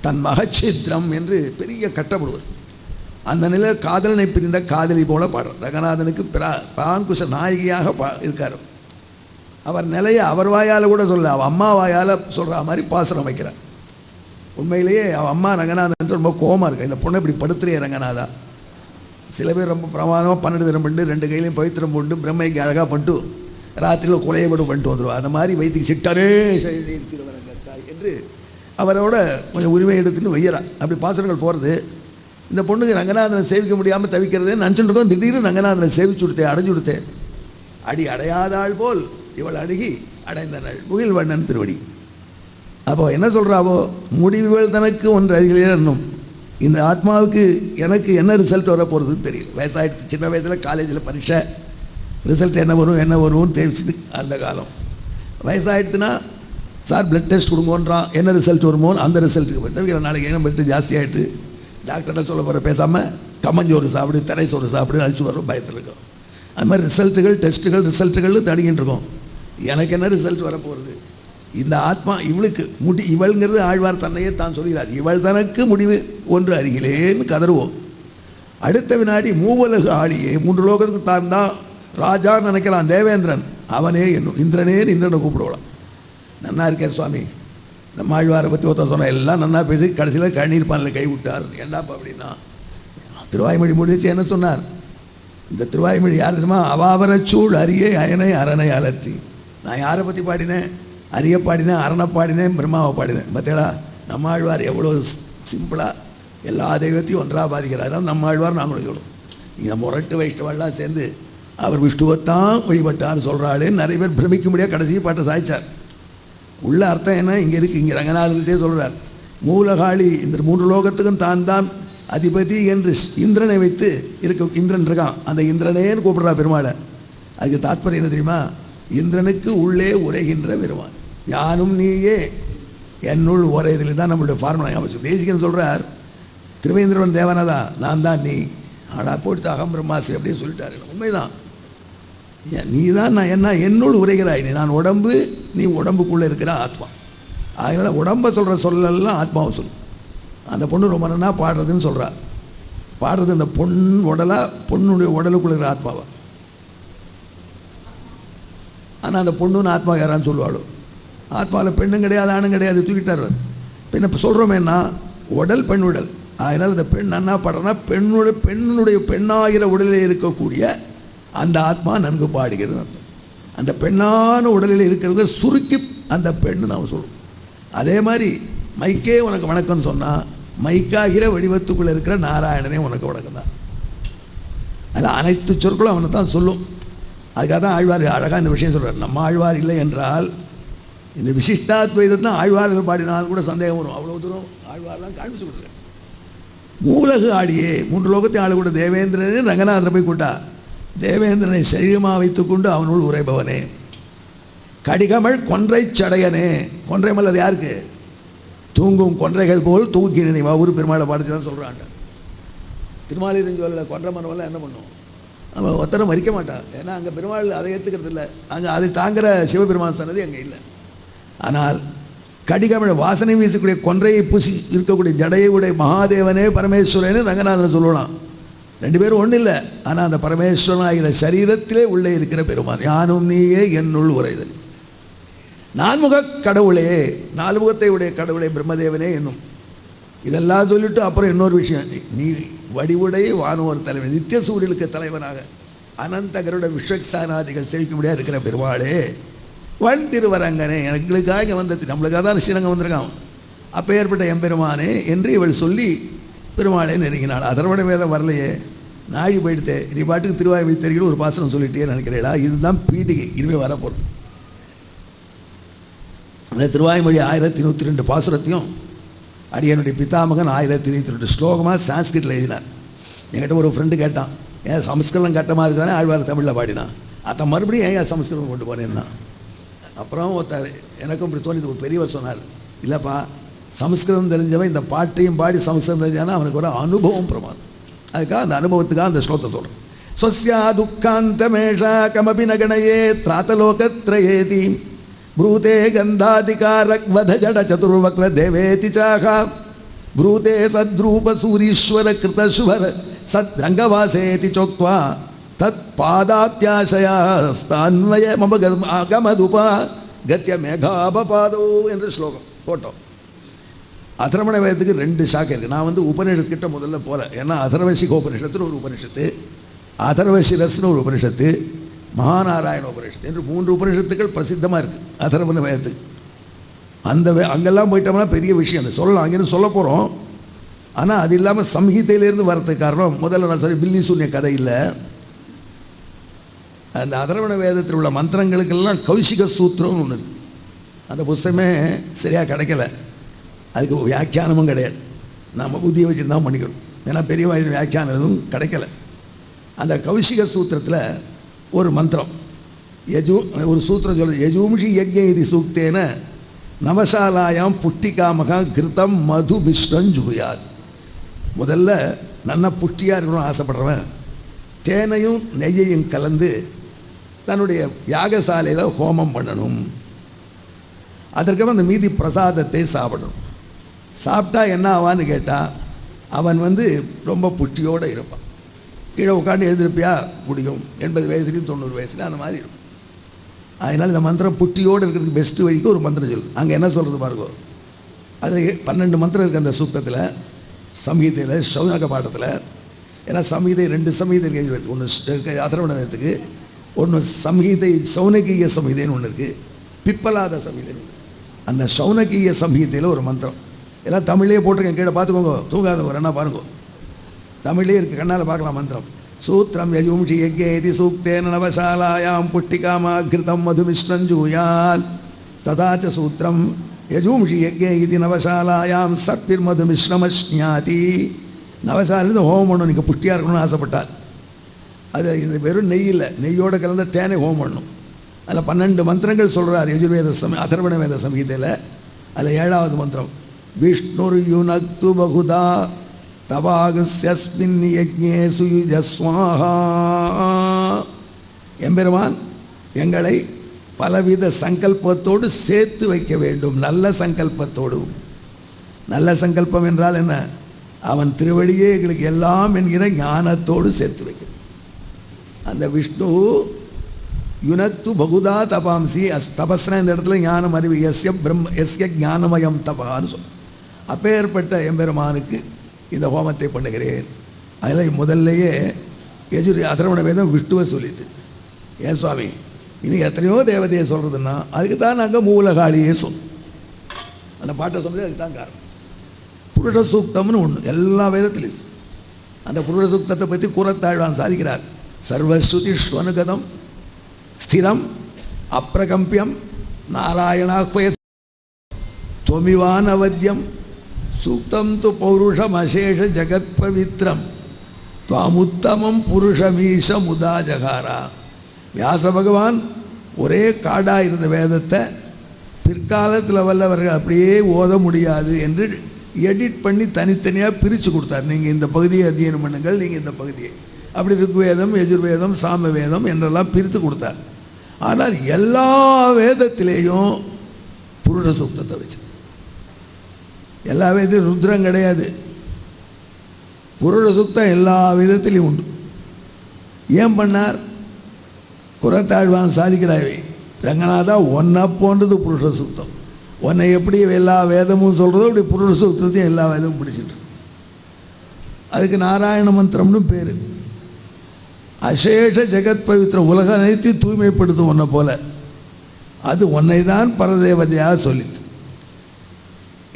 S2: தன் மகச்சித்திரம் என்று பெரிய கட்டப்படுவர். அந்த நிலையில் காதலனை பிரிந்த காதலி போல பாடுறார். ரங்கநாதனுக்கு பிரான்குஷ நாயகியாக இருக்கார். அவர் நிலையை அவர் வாயால் கூட சொல்ல, அவள் அம்மா வாயால் சொல்கிற மாதிரி பாசுரம் வைக்கிறார். உண்மையிலேயே அவள் அம்மா ரங்கநாதன் ரொம்ப கோபமாக இருக்கா. இந்த பொண்ணை இப்படி படுத்துறிய ரங்கநாதா. சில பேர் ரொம்ப பிரமாதமாக 12 தினம் பண்ணி 2 கையிலையும் பவித்திரம் போட்டு பிரம்மைக்கு அழகாக பண்ணிட்டு ராத்திரியில் கொலையப்படும் பண்ணிட்டு வந்துடுவோம். அந்த மாதிரி வைத்திக்கு சிட்டாரே இருக்கிறவரங்காய் என்று அவரோட கொஞ்சம் உரிமை எடுத்துன்னு வையறா. அப்படி பாசுரங்கள் போகிறது. இந்த பொண்ணுக்கு ரங்கநாதனை சேவிக்க முடியாமல் தவிக்கிறதே நினச்சிட்டு இருக்கோம். திடீர்னு ரங்கநாதனை சேவிச்சு கொடுத்தேன், அடைஞ்சு கொடுத்தேன். அடி அடையாதாள் போல் இவள் அணுகி அடைந்தனள் முகில் வண்ணன் திருவடி. அப்போ என்ன சொல்கிறாவோ, முடிவுகள் தனக்கு ஒன்று அருகிலே என்னும் இந்த ஆத்மாவுக்கு எனக்கு என்ன ரிசல்ட் வர போகிறதுன்னு தெரியும். வயசாகிடுச்சு. சின்ன வயசில் காலேஜில் பரீட்சை ரிசல்ட் என்ன வரும்னு தெரிஞ்சுட்டு அந்த காலம். வயசாகிடுச்சுன்னா சார் பிளட் டெஸ்ட் கொடுங்கன்றான். என்ன ரிசல்ட் வருமோ அந்த ரிசல்ட்டுக்கு தவிர நாளைக்கு என்ன பிளட்டு ஜாஸ்தி ஆகிடுது டாக்டர்கிட்ட சொல்ல போகிற பேசாமல் கம்மஞ்சோறு சாப்பிடு, திரை சோறு சாப்பிடு அழிச்சு வர பயத்தில் இருக்கும். அது மாதிரி ரிசல்ட்டுகள் தடிக்கிட்டு இருக்கோம். எனக்கு என்ன ரிசல்ட் வரப்போகிறது? இந்த ஆத்மா இவளுக்கு இவள்ங்கிறது ஆழ்வார் தன்னையே தான் சொல்கிறார். இவள் தனக்கு முடிவு ஒன்று அருகிலேன்னு கதறுவோம். அடுத்த வினாடி மூவலகு ஆளியே, 3 லோகத்துக்கு தான் தான் ராஜான்னு நினைக்கலாம் தேவேந்திரன். அவனே என்னும் இந்திரனை கூப்பிடுவான். நன்னா இருக்கேன் சுவாமி. நம்ம ஆழ்வாரை பற்றி ஒருத்தர் சொன்ன எல்லாம் நன்னா பேசி கடைசியில் கண்ணீர் பாலில் கை விட்டார். ஏண்டாப்பா அப்படின்னா திருவாய்மொழி முடிச்சு என்ன சொன்னார்? இந்த திருவாய்மொழி யார் தெரியுமா? அவாவரச்சூழ் அரியே அயனை அரணை அலற்றி. நான் யாரை பற்றி பாடினேன்? அரிய பாடினேன், அரணை பாடினேன், பிரம்மாவை பாடினேன். பார்த்தேடா நம்ம ஆழ்வார் எவ்வளோ சிம்பிளாக எல்லா தெய்வத்தையும் ஒன்றாக பாதிக்கிறார். நம்ம ஆழ்வார் நாங்களும் சொல்லுவோம். இந்த முரட்டு வைஷ்ணவெல்லாம் சேர்ந்து அவர் விஷ்ணுவைத்தான் வழிபட்டார்னு சொல்கிறாளேன்னு நிறைய பேர் பிரமிக்க முடியாது. கடைசி பாட்டை சாய்ச்சார். உள்ள அர்த்தம் என்ன இங்கே இருக்குது? இங்கே ரங்கநாதன்கிட்டே சொல்கிறார். மூலகாளி இந்த 3 லோகத்துக்கும் தான் அதிபதி என்று இந்திரனை வைத்து இந்திரன் இருக்கான். அந்த இந்திரனேன்னு கூப்பிடுறா பெருமாளை. அதுக்கு தாத்பரியம் என்ன தெரியுமா? இந்திரனுக்கு உள்ளே உரைகின்ற பெருமான். யானும் நீயே என்னுள் உரையதில் தான் நம்மளுடைய ஃபார்முலா ஞாபகம். தேசிகன் சொல்கிறார், திருவேந்திரவன் தேவனதா நான் தான் நீ. ஆனால் போட்டு அகம் பிரம்மாசி அப்படியே சொல்லிட்டாரு. உண்மைதான். நீ தான் நான் என்ன என்னுள் உரைகிறாய். நீ நான் உடம்பு, நீ உடம்புக்குள்ளே இருக்கிற ஆத்மா. அதனால் உடம்பை சொல்கிற சொல்லலாம் ஆத்மாவை சொல்லு. அந்த பொண்ணு ரொம்ப நன்னா பாடுறதுன்னு சொல்கிறா. பாடுறது அந்த பொண்ணுடைய உடலுக்குள்ள இருக்கிற ஆத்மாவை. ஆனால் அந்த பொண்ணுன்னு ஆத்மா யாரான்னு சொல்லுவாளோ. ஆத்மாவில் பெண்ணும் கிடையாது, ஆணும் கிடையாது, தூக்கிட்டார். பின்ன இப்போ சொல்கிறோமேன்னா உடல் பெண் உடல். அதனால் அந்த பெண் நன்னா பாடுறனா பெண்ணுடைய பெண்ணாகிற உடலில் இருக்கக்கூடிய அந்த ஆத்மா நன்கு பாடுகிறது அர்த்தம். அந்த பெண்ணான உடலில் இருக்கிறத சுருக்கி அந்த பெண்ணு நாம் சொல்லுவோம். அதே மாதிரி மைக்கே உனக்கு வணக்கம்னு சொன்னால் மைக்காகிற வடிவத்துக்குள்ளே இருக்கிற நாராயணனே உனக்கு வணக்கம் தான். அதில் அனைத்து சொற்களும் அவனை தான் சொல்லும். அதுக்காக தான் ஆழ்வார் அழகாக இந்த விஷயம் சொல்கிறார். நம்ம ஆழ்வார் இல்லை என்றால் இந்த விசிஷ்டாத்வைதத்தான் ஆழ்வார்கள் பாடினாலும் கூட சந்தேகம் வரும். அவ்வளோ தூரம் ஆழ்வார்லாம் காண்பிச்சு கொடுக்குறேன். மூலகு ஆடியே 3 லோகத்தையும் ஆளு கூட தேவேந்திரனே ரங்கநாதரை போய் கூட்டா. தேவேந்திரனை சரீரமாக வைத்துக்கொண்டு அவனுள் உரைபவனே. கடிகமள் கொன்றை சடையனே. கொன்றை மலர் யாருக்கு? தூங்கும் கொன்றைகள் போல் தூக்கி நினைவா. ஒரு பெருமாளை பாடிச்சு தான் சொல்கிறாங்க. திருமாலிருந்து சொல்ல கொன்றை மரமெல்லாம் என்ன பண்ணும்? நம்ம ஒத்தனை மறிக்க மாட்டான். ஏன்னா அங்கே பெருமாள் அதை ஏற்றுக்கிறது இல்லை. அங்கே அதை தாங்குகிற சிவபெருமான் சன்னதி அங்கே இல்லை. ஆனால் கடிகமழ வாசனை வீசக்கூடிய கொன்றையை பூசி இருக்கக்கூடிய ஜடையை உடைய மகாதேவனே பரமேஸ்வரனே ரங்கநாதனை சொல்லலாம். ரெண்டு பேரும் ஒன்றும் இல்லை. ஆனால் அந்த பரமேஸ்வரன் ஆகிற சரீரத்திலே உள்ளே இருக்கிற பெருமான். யானும் நீயே என்னுள் உரைதல். நான்முக கடவுளே, நாலுமுகத்தை உடைய கடவுளே, பிரம்மதேவனே என்னும். இதெல்லாம் சொல்லிட்டு அப்புறம் இன்னொரு விஷயம், நீ வடிவுடைய வானோர் தலைவன், நித்திய சூரியனுக்கு தலைவனாக அனந்த கருட விஸ்வக்சானாதிகள் சேவிக்க முடியாது இருக்கிற பெருமாளே, வன் திருவரங்கனே, எங்களுக்காக வந்த நம்மளுக்காக தான் ஸ்ரீரங்கம் வந்திருக்கான், அப்போ ஏற்பட்ட எம்பெருமானே என்று இவள் சொல்லி பெருமாளே நெருங்கினாள். அதர்வண வேதம் வரலையே, நாழி போயிடுத்தே, நீ பாட்டுக்கு திருவாய்மொழி தெரிகிற ஒரு பாசனம் சொல்லிட்டே நினைக்கிறீங்களா? இதுதான் பீடிகை, இனிமேல் வரப்போகுது. அந்த திருவாய்மொழி 1102 பாசுரத்தையும் அடியனுடைய பிதாமகன் 1022 ஸ்லோகமாக சான்ஸ்கிரிட்டில் எழுதினார். என்கிட்ட ஒரு ஃப்ரெண்டு கேட்டான், ஏன் சமஸ்கிருதம் கட்டமாக இருக்குதானே ஆழ்வார் தமிழில் பாடினான், அதை மறுபடியும் ஏன் சமஸ்கிருதம் கொண்டு போனேன்னா. அப்புறம் ஒருத்தர் எனக்கும் இப்படி தோணிது, ஒரு பெரியவர் சொன்னார், இல்லைப்பா சமஸ்கிருதம் தெரிஞ்சவன் இந்த பாட்டையும் பாடி சமஸ்கிருதம் தெரிஞ்சானா அவனுக்கு ஒரு அனுபவம் பிரமாதம். அதுக்காக அந்த அனுபவத்துக்காக அந்த ஸ்லோகத்தை சொல்கிறேன். ஸ்வஸ்யா துக்காந்தமேஷா கமபி நகணையே திராத்தலோகத்ரயேதி ப்ரூதே கந்தாதிகாரக்வத ஜட சதுர்வக்ர தேவேதி சாகா ப்ரூதே சத்ரூப சூரீஸ்வர கிருதஸ்வர சத்ரங்கவாசேதி சோக்வா தத் பாதாத்யாசயா ஸ்தான்வய மம அகமதுபா கத்திய மேகாபபாதோ என்று ஸ்லோகம் போட்டோம். அதர்வண வேதத்துக்கு 2 சாக்கை இருக்குது. நான் உபனிஷத்துக்கிட்ட முதல்ல போகல, ஏன்னா அதர்வசிக உபனிஷத்துன்னு ஒரு உபனிஷத்து, அதர்வசிரஸ்னு ஒரு உபனிஷத்து, மகாநாராயண உபனிஷத்து என்று 3 உபனிஷத்துக்கள் பிரசித்தமாக இருக்குது அதர்வண வேதத்துக்கு. அங்கெல்லாம் போயிட்டோம்னா பெரிய விஷயம், அந்த சொல்லலாம், அங்கேருந்து சொல்ல போகிறோம். ஆனால் அது இல்லாமல் சம்ஹிதையிலேருந்து வரதுக்கு காரணம், முதல்ல நான் சொல்லி பில்லி சூன்ய கதை இல்லை, அந்த அதர்வண வேதத்தில் உள்ள மந்திரங்களுக்கெல்லாம் கௌசிக சூத்திரம்னு ஒன்று இருக்குது. அந்த புஸ்தகமே சரியாக கிடைக்கல, அதுக்கு வியாக்கியானமும் கிடையாது, நம்ம புத்தியை வச்சுட்டு தான் பண்ணிக்கணும், ஏன்னா பெரிய வயது வியாக்கியானம் எதுவும் கிடைக்கல. அந்த கௌசிக சூத்திரத்தில் ஒரு மந்திரம் ஒரு சூத்திரம் சொல்லுது, யஜூம்ஷி யஜ்ஞ இது சூக்தேன நவசாலாயாம் புட்டிகாமகா கிருத்தம் மது மிஸ்ரம் ஜுகுயாத். முதல்ல நல்லா புஷ்டியாக இருக்கணும்னு ஆசைப்படுறவன் தேனையும் நெய்யையும் கலந்து தன்னுடைய யாகசாலையில் ஹோமம் பண்ணணும். அதற்கப்புறம் அந்த மீதி பிரசாதத்தை சாப்பிடணும். சாப்பிட்டா என்ன ஆவான்னு கேட்டால் அவன் ரொம்ப புஷ்டியோடு இருப்பான். கீழே உட்காந்து எழுந்திருப்பியா முடியும், 80 வயசுலையும் 90 வயசுலையும் அந்த மாதிரி இருக்கும். அதனால் இந்த மந்திரம் புஷ்டியோடு இருக்கிறதுக்கு பெஸ்ட்டு வழிக்கு ஒரு மந்திரம் சொல்லு. அங்கே என்ன சொல்கிறது பாருங்க, அது 12 மந்திரம் இருக்குது அந்த சூக்தத்தில், சம்ஹிதையில், சௌனக பாட்டத்தில். ஏன்னா சம்ஹிதை 2 சம்ஹிதை இருக்குது, ஒன்று அதர்வண வேதத்துக்கு, ஒன்று சம்ஹிதை சௌனகீய சம்ஹிதைன்னு ஒன்று இருக்குது, பிப்பலாத சம்ஹிதைன்னு ஒன்று. அந்த சௌனகீய சம்ஹிதையில் ஒரு மந்திரம் எல்லாம் தமிழ்லேயே போட்டிருக்கேன், கீழே பார்த்துக்கோங்க, தூங்காதவங்க என்ன பாருங்க, தமிழ்லேயே இருக்குது, கண்ணால் பார்க்கலாம். மந்திரம் சூத்திரம் யஜூம்ஷி யஜ்ஞேதி சூக்தேன நவசாலாயாம் புஷ்டிகாமா கிருதம் மதுமிஸ்ரம் ஜூயால் ததாச்ச சூத்திரம் யஜூம்ஷி யஜ்ஞே இது நவசாலாயாம் சத்பிர் மதுமிஸ்ரமஸ்ஞாதி. நவசாலிருந்து ஹோமம் பண்ணணும், நீங்கள் புஷ்டியாக இருக்கணும்னு ஆசைப்பட்டார். அது இது வெறும் நெய் இல்லை, நெய்யோடு கலந்த தேனை ஹோமம் பண்ணணும். அதில் 12 மந்திரங்கள் சொல்கிறார் யஜுர்வேத அதர்வண வேத சம்ஹிதையில். அதில் 7வது மந்திரம் விஷ்ணுர் யுனக்து பகுதா தபாகஸ்யஸ்மின் யஜ்ஞே சுயுஜஸ்வாஹா. எம்பெருமான் எங்களை பலவித சங்கல்பத்தோடு சேர்த்து வைக்க வேண்டும். நல்ல சங்கல்பத்தோடு, நல்ல சங்கல்பம் என்றால் என்ன, அவன் திருவடியே எங்களுக்கு எல்லாம் என்கிற ஞானத்தோடு சேர்த்து வைக்கணும். அந்த விஷ்ணு யுனத்து பகுதா தபாம்சி தபஸ்னா இந்த இடத்துல ஞானம் அறிவு, எஸ்ய ஞானமயம் தபான்னு சொல்லும். அப்பேற்பட்ட எம்பெருமானுக்கு இந்த ஹோமத்தை பண்ணுகிறேன். அதில் முதல்லையே அதர்வண வேதம் விஷ்ணுவை சொல்லிட்டு, ஏன் சுவாமி இன்னும் எத்தனையோ தேவதையை சொல்கிறதுன்னா அதுக்கு தான் நாங்கள் மூலகாளியே சொன்னோம். அந்த பாட்டை சொன்னது அதுக்கு தான் காரணம். புருஷ சூக்தம்னு ஒன்று எல்லா வேதத்திலும். அந்த புருஷ சூக்தத்தை பற்றி கூறத்தாழ்வான் சாதிக்கிறார். சர்வஸ்ருதி ஸ்வனுகதம் ஸ்திரம் அப்பிரகம்பியம் நாராயணாக்வய துவமிவானவத்யம் சூக்தம் து பௌருஷம் அசேஷ ஜகத் பவித்ரம் துவாமுத்தமம் புருஷமீச முதா ஜகாரா. வியாச பகவான் ஒரே காடாக இருந்த வேதத்தை பிற்காலத்தில் வல்லவர்கள் அப்படியே ஓத முடியாது என்று எடிட் பண்ணி தனித்தனியாக பிரித்து கொடுத்தார். நீங்கள் இந்த பகுதியை அத்தியனம் பண்ணுங்கள், நீங்கள் இந்த பகுதியை அப்படி ருக்வேதம் யஜுர்வேதம் சாமவேதம் என்றெல்லாம் பிரித்து கொடுத்தார். ஆனால் எல்லா வேதத்திலேயும் புருஷ சூக்தத்தை வச்சு, எல்லா வேதத்திலும் ருத்ரம் கிடையாது. புருஷ சுத்தம் எல்லா விதத்திலையும் உண்டு. ஏன் பண்ணார்? குரத்தாழ்வான் சாதிக்கிறாவே, ரங்கநாதா ஒன்றை போன்றது புருஷ சுத்தம். உன்னை எப்படி எல்லா வேதமும் சொல்கிறதோ அப்படி புருஷ சுத்தத்தையும் எல்லா வேதமும் பிடிச்சிட்டு. அதுக்கு நாராயண மந்திரம்னு பேர். அசேஷ ஜெகத் பவித்திரம், உலக அனைத்தையும் தூய்மைப்படுத்தும் உன்னை போல. அது உன்னை தான் பரதேவதையாக சொல்லித்து.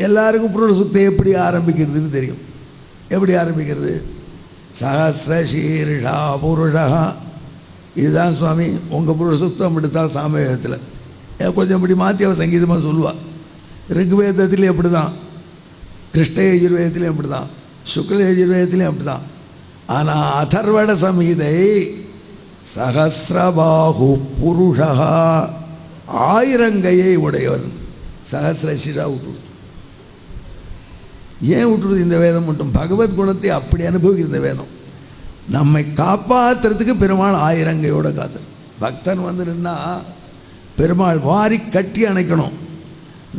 S2: எல்லாருக்கும் புருஷ சுத்தம் எப்படி ஆரம்பிக்கிறதுன்னு தெரியும். எப்படி ஆரம்பிக்கிறது? சஹஸ்ர சீர்ஷா புருஷா. இதுதான் சுவாமி உங்கள் புருஷ சுத்தம். அப்படித்தான் சாமவேதத்தில் கொஞ்சம் இப்படி மாற்றி அவள் சங்கீதமாக சொல்லுவாள். ரிக்வேதத்துலேயும் அப்படி தான், கிருஷ்ண யஜுர்வேதத்துலேயும் அப்படி தான், சுக்ல யஜுர்வேதத்துலேயும் அப்படி தான். ஆனால் அதர்வண சம்ஹிதை சஹஸ்ரபாகு புருஷா, 1000 கையை உடையவர். சஹஸ்ரசிரா விட்டுடுது. ஏன் விட்டுருது இந்த வேதம் மட்டும்? பகவத் குணத்தை அப்படி அனுபவிக்கிற இந்த வேதம். நம்மை காப்பாற்றுறதுக்கு பெருமாள் 1000 கையோட காத்து. பக்தன் வந்து நின்னா பெருமாள் வாரி கட்டி அணைக்கணும்.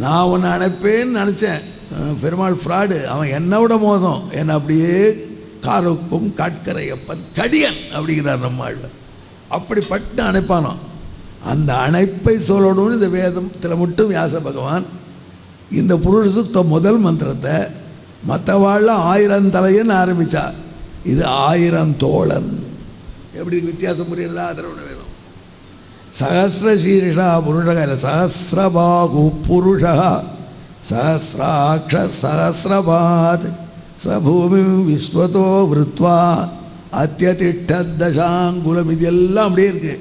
S2: நான் உன்னை அணைப்பேன்னு நினச்சேன், பெருமாள் ஃப்ராடு, அவன் என்னை விட மோசம், என்னை அப்படியே காலுக்கும் காட்கரையப்பன் கடியன் அப்படிங்கிறார் நம்மாழ்வார். அப்படி பட்டு அணைப்பானோ. அந்த அணைப்பை சொல்லணும்னு இந்த வேதத்தில் மட்டும் வியாச பகவான் இந்த புருஷ சுத்த முதல் மந்திரத்தை மற்றவாழ்ல 1000 தலையன்னு ஆரம்பித்தார். இது 1000 தோழன். எப்படி வித்தியாசம் புரியுறதா? அதர்வண வேதம். சஹஸ்ரசீர்ஷா புருஷக இல்லை, சஹஸ்ரபாகு புருஷா, சஹஸ்ராட்ச சஹஸ்ரபாத் சபூமி விஸ்வதோ விருத்வா அத்தியதிஷ்டதசாங்குலம். இது எல்லாம் அப்படியே இருக்கு.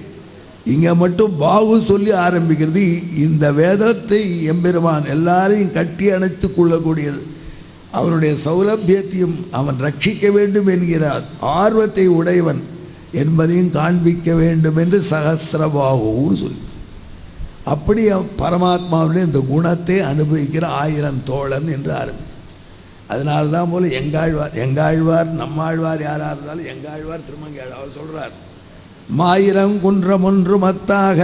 S2: இங்கே மட்டும் பாகு சொல்லி ஆரம்பிக்கிறது. இந்த வேதத்தை எம்பெருமான் எல்லாரையும் கட்டி அணைத்து கொள்ளக்கூடியது. அவனுடைய சௌலபியத்தையும் அவன் ரட்சிக்க வேண்டும் என்கிற ஆர்வத்தை உடையவன் என்பதையும் காண்பிக்க வேண்டும் என்று சஹஸ்ரபாகுன்னு சொல்லி, அப்படி பரமாத்மாவுடைய இந்த குணத்தை அனுபவிக்கிற 1000 தோழன் என்று ஆரம்பிக்கும். அதனால தான் போல எங்காழ்வார் நம்மாழ்வார் யாராக இருந்தாலும் எங்காழ்வார் திருமங்கையாழ்வார் அவர் சொல்கிறார், மாயிரம் குன்றம் ஒன்று மத்தாக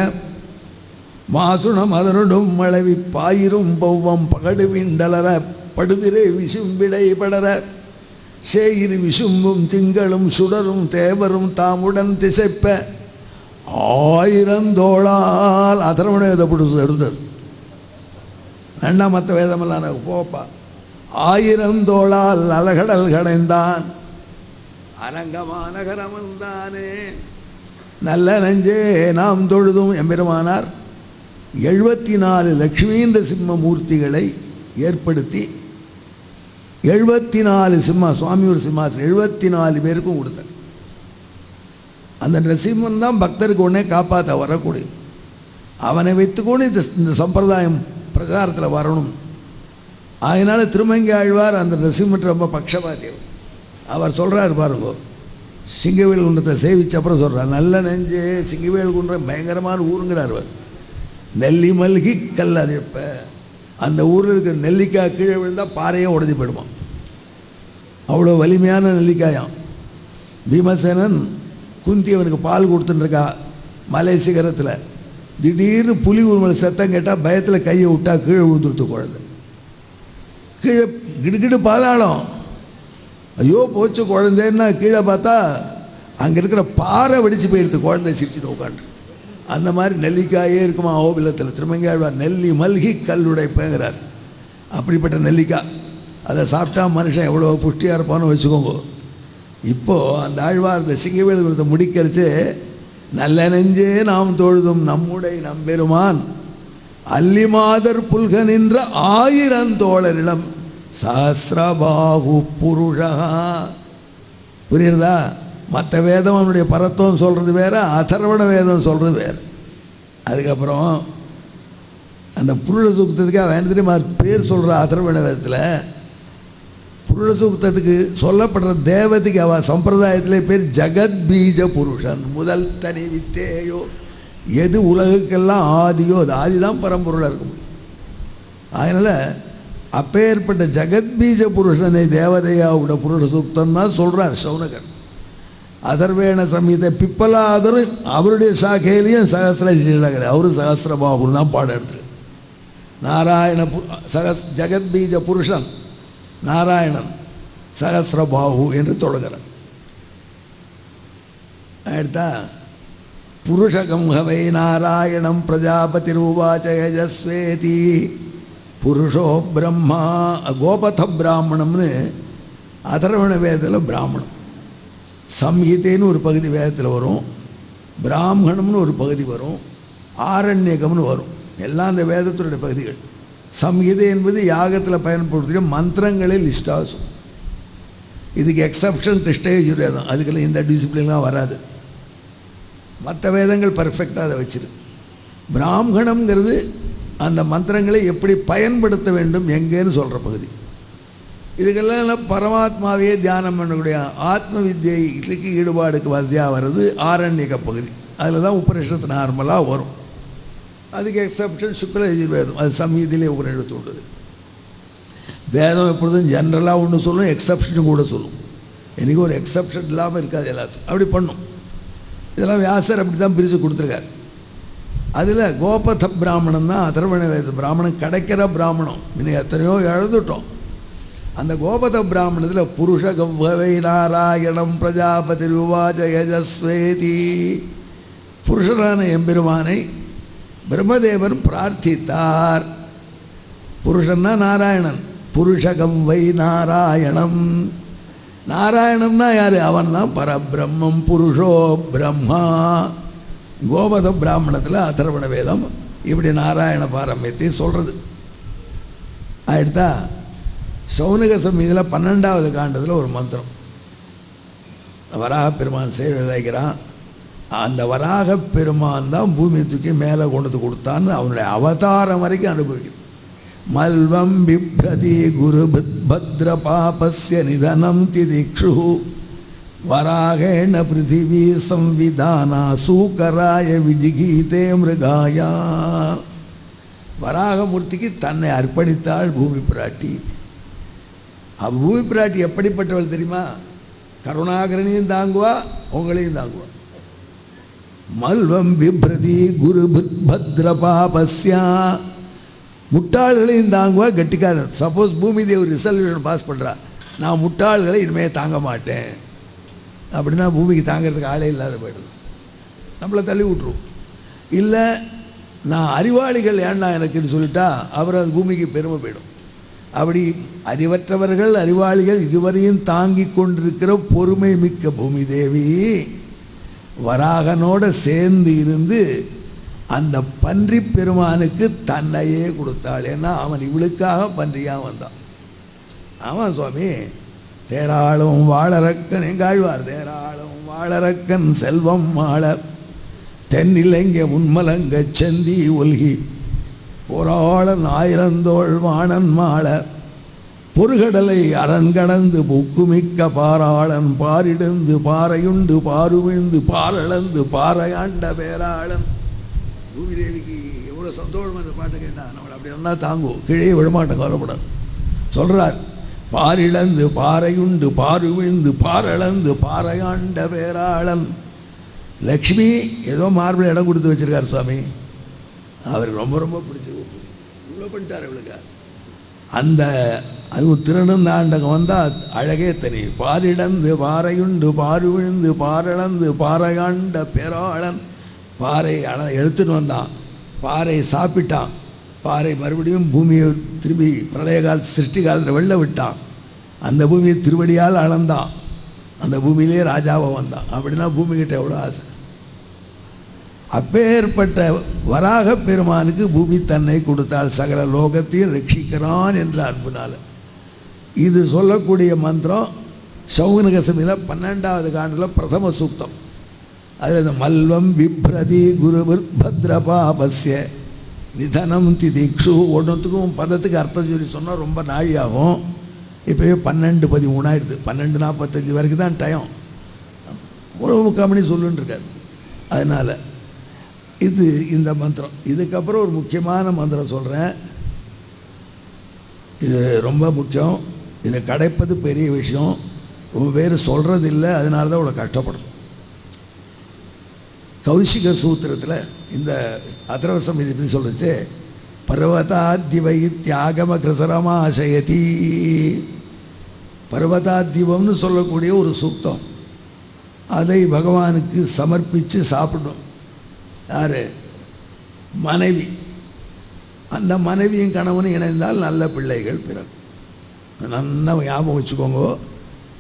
S2: மாசுணம் அதனுடும் மழவி பாயிரும் பௌவம் பகடுவிண்டலர படுதிரை விசும்பிடை படர சேயிரு விசும்பும் திங்களும் சுடரும் தேவரும் தாமுடன் திசைப்ப 1000 தோளால். அதர்வண வேத பிடிச்சது எடுத்துட்டார். வேண்டாம் மற்ற வேதமெல்லாம் போப்பா. 1000 தோளால் அலகடல் கடைந்தான் அரங்கமான கரமந்தானே நல்ல நெஞ்சே நாம் தொழுதும். எம்பெருமானார் 74 லக்ஷ்மீந்திர சிம்ம மூர்த்திகளை ஏற்படுத்தி 74 சிம்மா, சுவாமி ஒரு சிம்மாசனம் 74 பேருக்கும் கொடுத்தார். அந்த நரசிம்மன் தான் பக்தருக்கு உடனே காப்பாற்ற வரக்கூடிய. அவனை வைத்துக்கொண்டு இந்த சம்பிரதாயம் பிரச்சாரத்தில் வரணும். அதனால திருமங்கை ஆழ்வார் அந்த நரசிம்மன் ரொம்ப பக்ஷபாத்தியம். அவர் சொல்கிறார் பாருங்க, சிங்கவேல் குன்றத்தை சேவிச்ச அப்புறம் சொல்கிறார், நல்ல நெஞ்சே சிங்கவேல் குன்றம் பயங்கரமான ஊருங்கிறார் அவர். நெல்லி மல்கி கல் அதிர்ப்ப, அந்த ஊரில் இருக்கிற நெல்லிக்காய் கீழே விழுந்தால் பாறையும் உடஞ்சி போயிடுமா, அவ்வளோ வலிமையான நெல்லிக்காயாம். பீமசேனன் குந்தி அவனுக்கு பால் கொடுத்துட்டுருக்கா மலை சிகரத்தில். திடீர்னு புலி உருமலை சத்தம் கேட்டால் பயத்தில் கையை விட்டா கீழே விழுந்துருத்து குழந்தை. கீழே கிடுகிடு பாதாளம். ஐயோ போச்சு குழந்தைன்னா கீழே பார்த்தா அங்கே இருக்கிற பாறை வெடிச்சு போயிடுது. குழந்தை சிரிச்சுட்டு உட்காண்டு. அந்த மாதிரி நெல்லிக்காயே இருக்குமா ஓபிலத்தில். திருமங்கையாழ்வார் நெல்லி மல்கி கல்லுடைப்பேங்கிறார். அப்படிப்பட்ட நெல்லிக்காய் அதை சாப்பிட்டா மனுஷன் எவ்வளோ புஷ்டியாக இருப்பான்னு வச்சுக்கோங்க. இப்போது அந்த ஆழ்வார் இந்த சிங்கவேல் குலத்தை முடிக்கிறச்சு, நல்ல நெஞ்சே நாம் தொழுதும் நம்முடைய நம்பெருமான் அல்லிமாதர் புல்க நின்ற 1000 தோழரிடம் சஹஸ்ரபாகு புருஷா. புரியுறதா? மற்ற வேதம் அவனுடைய பரத்துவம் சொல்கிறது வேறு, அதர்வண வேதம் சொல்கிறது வேறு. அதுக்கப்புறம் அந்த புருஷ சூக்தத்துக்காக வேணும் தெரியுமா பேர் சொல்கிற அதர்வண வேதத்தில் புருஷ சூக்தத்துக்கு சொல்லப்படுற தேவதைக்கு அவள் சம்பிரதாயத்தில் பேர் ஜெகத் பீஜ புருஷன். முதல் தனி வித்தேயோ, எது உலகுக்கெல்லாம் ஆதியோ அது ஆதிதான் பரம்பொருளாக இருக்க முடியும். அதனால் அப்பேற்பட்ட ஜெகத் பீஜ புருஷனை தேவதையாவோட புருஷ சூக்தம் தான் சொல்கிறார் சௌனகர். அதர்வேண சமீத பிப்பலாதரும் அவருடைய சாக்கையிலையும் சகசிரசீலா கிடையாது, அவரும் சகசிரபாகுன்னு தான் பாடம் எடுத்துரு. நாராயண ஜெகத் பீஜ புருஷன் நாராயணன், சகசிரபாஹு என்று தொடங்குறார். அடுத்தா புருஷகம் ஹவை நாராயணம் பிரஜாபதி ரூபாச்ச யஜஸ்வேதி புருஷோ பிரம்மா. கோபத பிராமணம்னு அதர்வண வேதத்தில் பிராமணம், சம்ஹிதைன்னு ஒரு பகுதி வேதத்தில் வரும், பிராமணம்னு ஒரு பகுதி வரும், ஆரண்யகம்னு வரும். எல்லாம் அந்த வேதத்துடைய பகுதிகள். சம்ஹிதை என்பது யாகத்தில் பயன்படுத்திய மந்திரங்களே லிஸ்டாகும். இதுக்கு எக்ஸப்ஷன் கிருஷ்ணயஜுர் வேதம், அதுக்கெல்லாம் இந்த டிசிப்ளின்லாம் வராது. மற்ற வேதங்கள் பர்ஃபெக்டாக அதை வச்சிருக்கு. பிராமணம்ங்கிறது அந்த மந்திரங்களை எப்படி பயன்படுத்த வேண்டும் எங்கேன்னு சொல்கிற பகுதி. இதுக்கெல்லாம் பரமாத்மாவையே தியானம் பண்ணக்கூடிய ஆத்ம வித்யைக்கு ஈடுபாடுக்கு வசதியாக வர்றது ஆரண்யக பகுதி. அதில் தான் உபனிஷத்து நார்மலாக வரும். அதுக்கு எக்ஸப்ஷன் சுக்ல யஜுர்வேதம், அது சம்ஹிதிலே உபனிஷத்து உண்டு. வேதம் எப்பொழுதும் ஜென்ரலாக ஒன்று சொல்லும், எக்ஸப்ஷனும் கூட சொல்லும். எனக்கு ஒரு எக்ஸப்ஷன் இல்லாமல் இருக்காது, எல்லாத்துக்கும் அப்படி பண்ணும். இதெல்லாம் வியாசர் அப்படி தான் பிரித்து கொடுத்துருக்கார். அதில் கோபத பிராமணம் தான் அதர்வண வேத பிராமணம், கிடைக்கிற பிராமணம். இன்னும் எத்தனையோ எழுதுட்டோம். அந்த கோபத பிராமணத்தில் புருஷ கவ்வை நாராயணம் பிரஜாபதி ரூபாச்ச யஜஸ்வேதி, புருஷரான எம்பெருமானை பிரம்மதேவர் பிரார்த்தித்தார். புருஷன்னா நாராயணன், புருஷகம் வை நாராயணம். நாராயணம்னா யார்? அவன் தான் பரபிரம்மம், புருஷோ பிரம்மா. கோபத பிராமணத்தில் அதர்வண வேதம் இப்படி நாராயண பாரம்பரியத்தை சொல்கிறது. ஆயிடுத்தா சௌனக சம்ஹிதையில் 12வது காண்டத்தில் ஒரு மந்திரம், வராக பெருமான் சேவை வைக்கிறான். அந்த வராக பெருமான் தான் பூமி தூக்கி மேலே கொண்டு கொடுத்தான்னு அவனுடைய அவதாரம் வரைக்கும் அனுபவிக்கிறது. மல்வம் பிப்ரதி குரு பத்ர பாபஸ்ய நிதனம் திதிக்ஷு வராகேண பிருத்திவி சம்விதானா சூக்கராய விஜிகீதே மிருகாயா. வராகமூர்த்திக்கு தன்னை அர்ப்பணித்தாள் பூமி பிராட்டி. பூமி பிராட்டி எப்படிப்பட்டவள் தெரியுமா? கருணாகரனையும் தாங்குவா, உங்களையும் தாங்குவா. மல்வம் பிப்ரதி குரு பத்ர பாபஸ்யா, முட்டாள்களையும் தாங்குவா, கட்டிக்காரன். சப்போஸ் பூமி தேவி ரிசல்யூஷன் பாஸ் பண்ணுறா, நான் முட்டாள்களை இனிமேல் தாங்க மாட்டேன் அப்படின்னா பூமிக்கு தாங்கிறதுக்கு ஆளே இல்லாத போயிடுது, நம்மளை தள்ளி விட்ருவோம். இல்லை நான் அறிவாளிகள் ஏண்டா எனக்குன்னு சொல்லிட்டா அவர் அது பூமிக்கு பெருமை போயிடும். அப்படி அறிவற்றவர்கள் அறிவாளிகள் இருவரையும் தாங்கி கொண்டிருக்கிற பொறுமை மிக்க பூமி தேவி வராகனோட சேர்ந்து இருந்து அந்த பன்றி பெருமானுக்கு தன்னையே கொடுத்தாள். ஏன்னா அவன் இவளுக்காக பன்றியாக வந்தான். ஆமாம் சுவாமி, தேராளும் வாழறக்கன் எங்காழ்வார், தேராளும் வாழறக்கன் செல்வம் மாள தென்னிலங்க உன்மலங்க செந்தி ஒல்கி போராளன் ஆயிரந்தோள் வாணன் மாள பொறுகடலை அரண்கடந்து புக்குமிக்க பாராளன் பாரிடுந்து பாறையுண்டு பாருவிழ்ந்து பாரளந்து பாறையாண்ட பேராளன். பூமி தேவிக்கு எவ்வளோ சந்தோஷமாக இந்த பாட்டை கேட்டால் நம்மளை அப்படி நல்லா தாங்குவோம், கீழே விழமாட்டோம், கவலைப்படாது. சொல்கிறார், பாரிழந்து பாறையுண்டு பாருவிழ்ந்து பாரளந்து பாறையாண்ட பேராளன். லக்ஷ்மி ஏதோ மார்பிள் இடம் கொடுத்து வச்சிருக்கார் சுவாமி, அவருக்கு ரொம்ப ரொம்ப பிடிச்சி இவ்வளோ பண்ணிட்டார் இவளுக்கு. அந்த அதுவும் திருநந்தாண்டகம் வந்தால் அழகே தனி. பாரிடந்து பாறையுண்டு பாருவிழ்ந்து பாரளந்து பாறையாண்ட பேராளன். பாறை எடுத்துன்னு வந்தான், பாறை சாப்பிட்டான், பாறை மறுபடியும் பூமியை திரும்பி பிரளய கால சிருஷ்டி காலத்தில் வெள்ள விட்டான். அந்த பூமியை திருவடியால் அளந்தான், அந்த பூமியிலே ராஜாவாக வந்தான். அப்படின்னா பூமிக்கிட்ட எவ்வளோ ஆசை. அப்பேற்பட்ட வராக பெருமானுக்கு பூமி தன்னை கொடுத்தால் சகல லோகத்தையும் ரட்சிக்கிறான் என்ற அன்புனால. இது சொல்லக்கூடிய மந்திரம் சௌனக சம்ஹிதையில் 12வது காண்டத்தில் பிரதம சூக்தம். அதில் இந்த மல்வம் பிப்ரதி குரு பத்ரபாபஸ்ய நிதனம் திதிக்ஷு. ஒன்றுத்துக்கும் பதத்துக்கு அர்த்தம் சொல்லி சொன்னால் ரொம்ப நாழியாகும். இப்போவே 12:13 ஆயிடுது, 12:45 வரைக்கும் தான் டைம். ஒரு 3/4 மணி சொல்லுன்னு இருக்காரு. அதனால் இது இந்த மந்திரம். இதுக்கப்புறம் ஒரு முக்கியமான மந்திரம் சொல்கிறேன், இது ரொம்ப முக்கியம். இதை கடைப்பது பெரிய விஷயம், ரொம்ப பேர் சொல்கிறது இல்லை, அதனால தான் இவ்வளோ கஷ்டப்படும். கௌஷிக சூத்திரத்தில் இந்த அதர்வ சம்ஹிதை பற்றி சொல்லிச்சு, பர்வதாதிவை தியாகம கிருசரமாசயதி. பர்வதாத்தியம்னு சொல்லக்கூடிய ஒரு சூக்தம். அதை பகவானுக்கு சமர்ப்பித்து சாப்பிடும். யார்? மனைவி. அந்த மனைவியும் கணவனும் இணைந்தால் நல்ல பிள்ளைகள் பிறகு. நல்லா ஞாபகம் வச்சுக்கோங்க.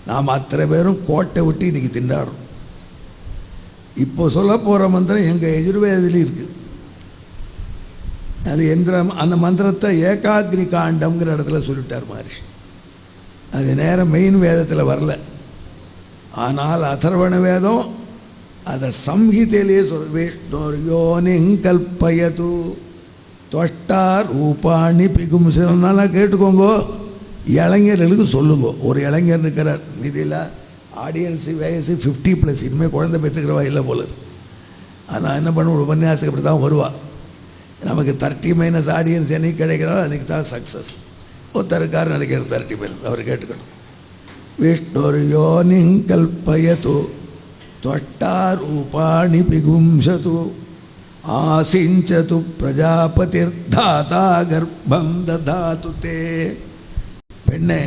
S2: நாம் அத்தனை பேரும் கோட்டை விட்டு இன்றைக்கி திண்டாடுறோம். இப்போ சொல்ல போகிற மந்திரம் எங்கள் எஜுர்வேதத்தில் இருக்குது. அது அந்த மந்திரத்தை ஏகாக்னி காண்டம்ங்கிற இடத்துல சொல்லிட்டார் மகரிஷி. அது நேரம் மெயின் வேதத்தில் வரல. ஆனால் அதர்வண வேதம் அதை சம்ஹிதையிலேயே விஷ்ணோர் யோனிங்கல்பயது தொஷ்டா ரூபாணி பிகும்சனால கேட்டுக்கோங்க. இளைஞர்களுக்கு சொல்லுங்க. ஒரு இளைஞர் இருக்கிறார் இதில் ஆடியன்ஸு வயசு 50+. இனிமேல் குழந்தை பெற்றுக்கிறவா இல்லை போல. ஆனால் என்ன பண்ணுவோம், உபன்யாசம் இப்படி தான் வருவா. நமக்கு 30- ஆடியன்ஸ் என்னைக்கு கிடைக்கிறாரோ அன்றைக்கி தான் சக்ஸஸ். ஒருத்தருக்கார் நினைக்கிற 30 அவர் கேட்டுக்கணும். விஷ்ணோர் யோனிங்கல்பயது தொஷ்டா ரூபாணி பிகும்சது ஆசிஞ்சது பிரஜாபதிர் தாதா கர்ப்பம் ததாது தே. பெண்ணே,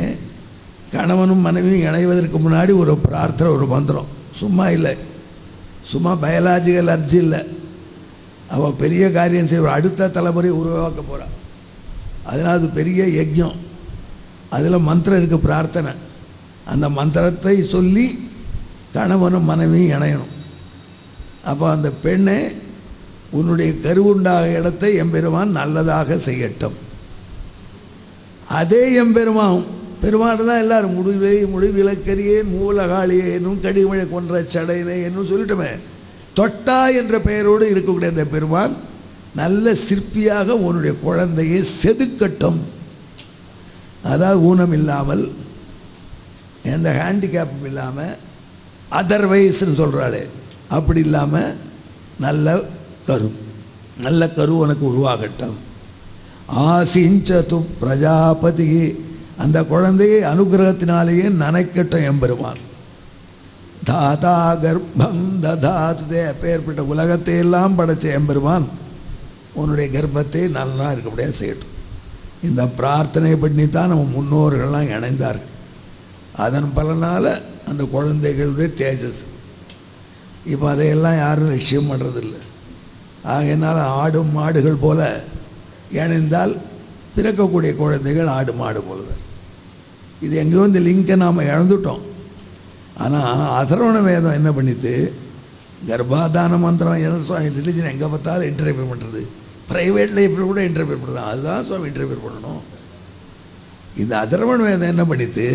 S2: கணவனும் மனைவியும் இணைவதற்கு முன்னாடி ஒரு பிரார்த்தனை, ஒரு மந்திரம். சும்மா இல்லை, சும்மா பயாலாஜிக்கல் அர்ஜி இல்லை. அவள் பெரிய காரியம் செய்வாள். அடுத்த தலைமுறையை உருவாக்க போகிறாள். அதனால் அது பெரிய யஜ்யம். அதில் மந்திரம் இருக்குது, பிரார்த்தனை. அந்த மந்திரத்தை சொல்லி கணவனும் மனைவியும் இணையணும். அப்போ அந்த பெண்ணை உன்னுடைய கருவுண்டாக இடத்தை எம்பெருமான் நல்லதாக செய்யட்டும். அதே எம்பெருமான் பெருமான் தான் எல்லாரும் முடிவிலக்கரியேன் மூலகாளியேனும் கடிமழை கொன்ற சடையினை என்னும் சொல்லிட்டோமே. தொட்டா என்ற பெயரோடு இருக்கக்கூடிய அந்த பெருமான் நல்ல சிற்பியாக உன்னுடைய குழந்தையை செதுக்கட்டும். அதாவது ஊனம் இல்லாமல், எந்த ஹேண்டிகேப்பும் இல்லாமல், அதர்வைஸ்ன்னு சொல்கிறாளே அப்படி இல்லாமல் நல்ல கரு உனக்கு உருவாகட்டும். ஆசிஞ்சது பிரஜாபதி, அந்த குழந்தையை அனுகிரகத்தினாலேயே நனைக்கட்டும் எம்பெருமான். தாதா கர்ப்பம் ததாதுதே, அப்பேற்பட்ட உலகத்தை எல்லாம் படைச்ச எம்பெருமான் உன்னுடைய கர்ப்பத்தை நல்லா இருக்கக்கூடியதாக செய்யட்டும். இந்த பிரார்த்தனை பண்ணி தான் நம்ம முன்னோர்கள்லாம் இணைந்தார்கள். அதன் பலனால் அந்த குழந்தைகளுடைய தேஜஸ். இப்போ அதையெல்லாம் யாரும் லட்சியம் பண்ணுறதில்லை. ஆகையினால் ஆடும் மாடுகள் போல இணைந்தால் பிறக்கக்கூடிய குழந்தைகள் ஆடு மாடு போல தான். இது எங்கேயோ இந்த லிங்கை நாம் இழந்துட்டோம். ஆனால் அதர்வண வேதம் என்ன பண்ணிட்டு, கர்ப்பாதான மந்திரம் என்ன சுவாமி ரிலிஜன் எங்கே பார்த்தாலும் இன்டர்ஃபியர் பண்ணுறது. ப்ரைவேட் லைஃப்பில் கூட இன்டர்ஃபியர் பண்ணுறது. அதுதான் சுவாமி இன்டர்ஃபியர் பண்ணணும். இந்த அதர்வண வேதம் என்ன பண்ணிட்டு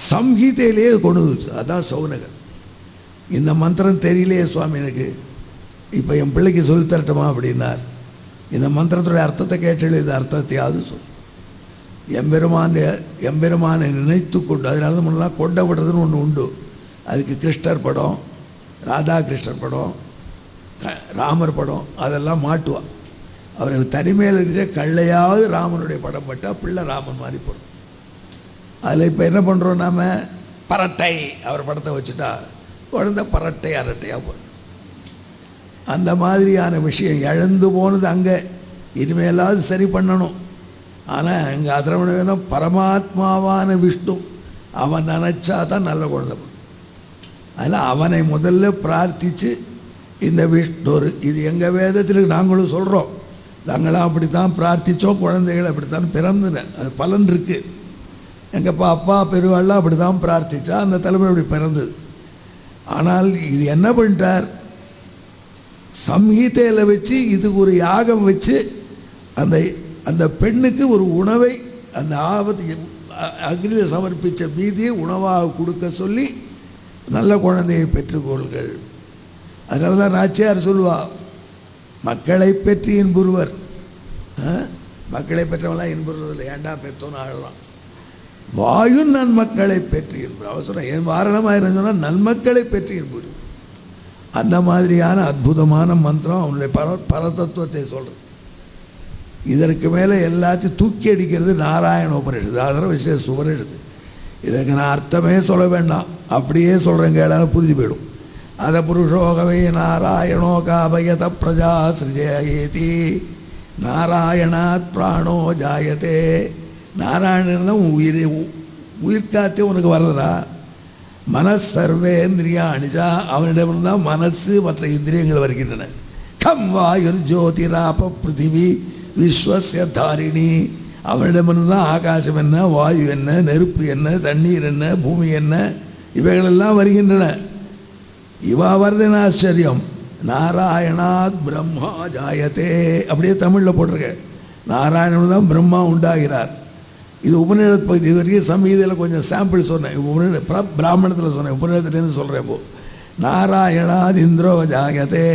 S2: சம்ஹிதையிலேயே கொண்டு வந்துச்சு. அதுதான் சௌனகர். இந்த மந்திரம் தெரியலையே சுவாமி எனக்கு, இப்போ என் பிள்ளைக்கு சொல்லித்தரட்டுமா அப்படின்னார். இந்த மந்திரத்துடைய அர்த்தத்தை கேட்டு இந்த அர்த்தத்தையாவது சொல். எம்பெருமானை நினைத்து கொண்டு, அதனால தான் முன்னெல்லாம் கொண்ட விடுறதுன்னு ஒன்று உண்டு. அதுக்கு கிருஷ்ணர் படம், ராதாகிருஷ்ணர் படம், ராமர் படம் அதெல்லாம் மாட்டுவான். அவர்கள் தனிமையில் இருக்க கள்ளையாவது ராமனுடைய படம் பட்டால் பிள்ளை ராமன் மாதிரி போடும். அதில் இப்போ என்ன பண்ணுறோம், நாம் பரட்டை அவர் படத்தை வச்சுட்டா குழந்தை பரட்டை அரட்டையாக போகும். அந்த மாதிரியான விஷயம் இழந்து போனது அங்கே. இனிமேலாவது சரி பண்ணணும். ஆனால் அங்கே அதர்வண வேதம் பரமாத்மாவான விஷ்ணு, அவன் நினச்சா தான் நல்ல குழந்தை. அதில் அவனை முதல்ல பிரார்த்தித்து இந்த விஷ்ணு, இது எங்கள் வேதத்தில் நாங்களும் சொல்கிறோம். நாங்களாம் அப்படி தான் பிரார்த்தித்தோம், குழந்தைகள் அப்படித்தான் பிறந்துனேன். அது பலன் இருக்குது. எங்கள் அப்பா பெருவாள்லாம் அப்படி தான் பிரார்த்தித்தா அந்த தலைமுறை அப்படி பிறந்தது. ஆனால் இது என்ன பண்ணிட்டார், சம்ஹிதையில் வச்சு இதுக்கு ஒரு யாகம் வச்சு அந்த அந்த பெண்ணுக்கு ஒரு உணவை, அந்த ஆபத்து அக்னியில் சமர்ப்பித்த மீதியை உணவாக கொடுக்க சொல்லி நல்ல குழந்தையை பெற்றுக்கொள்கள். அதனால தான் நாச்சியார் சொல்லுவா, மக்களை பெற்று இன்புறுவர். மக்களை பெற்றவெல்லாம் இன்புறுவதில்லை, ஏண்டா பெற்றோன்னு ஆழலாம். வாயு நன்மக்களை பெற்று இன்புறு. அவர் சொன்ன என் வாரணமாக இருந்தோன்னா நன்மக்களை பெற்று இன்புறு. அந்த மாதிரியான அற்புதமான மந்திரம் அவனுடைய பரதத்துவத்தை சொல்கிறது. இதற்கு மேலே எல்லாத்தையும் தூக்கி அடிக்கிறது நாராயண உபனிஷத்து, அதெல்லாம் விசேஷ உபனிஷத்து. இதற்கு நான் அர்த்தமே சொல்ல வேண்டாம், அப்படியே சொல்கிறேங்க, எல்லாரும் புரிஞ்சு போயிடும். அதை புருஷோகவே நாராயணோ காபயத பிரஜா சிருஜயேதி நாராயணாத் பிராணோ ஜாயத்தே. நாராயணன் தான் உயிர் காத்தே உனக்கு வர்றதா? மனசர்வேந்திரியா அணிஜா, அவனிடமிருந்தான் மனசு மற்ற இந்திரியங்கள் வருகின்றன. கம் வாயுர் ஜோதிராப பிருத்திவி விஸ்வஸ்ய தாரிணி, அவனிடமிருந்தான் ஆகாசம் என்ன, வாயு என்ன, நெருப்பு என்ன, தண்ணீர் என்ன, பூமி என்ன, இவைகளெல்லாம் வருகின்றன. இவா வருதுன்னு ஆச்சரியம். நாராயணாத் பிரம்மா ஜாயத்தே, அப்படியே தமிழில் போட்டிருக்க. நாராயணன் தான் பிரம்மா உண்டாகிறார். இது உபநிடத் பகுதி. இது வரைக்கும் சமீதியில் கொஞ்சம் சாம்பிள் சொன்னேன், பிராமணத்தில் சொன்னேன், உபநிடத்துலேருந்து சொல்கிறேன். இப்போ நாராயணாத் இந்திரோ ஜாயத்தே,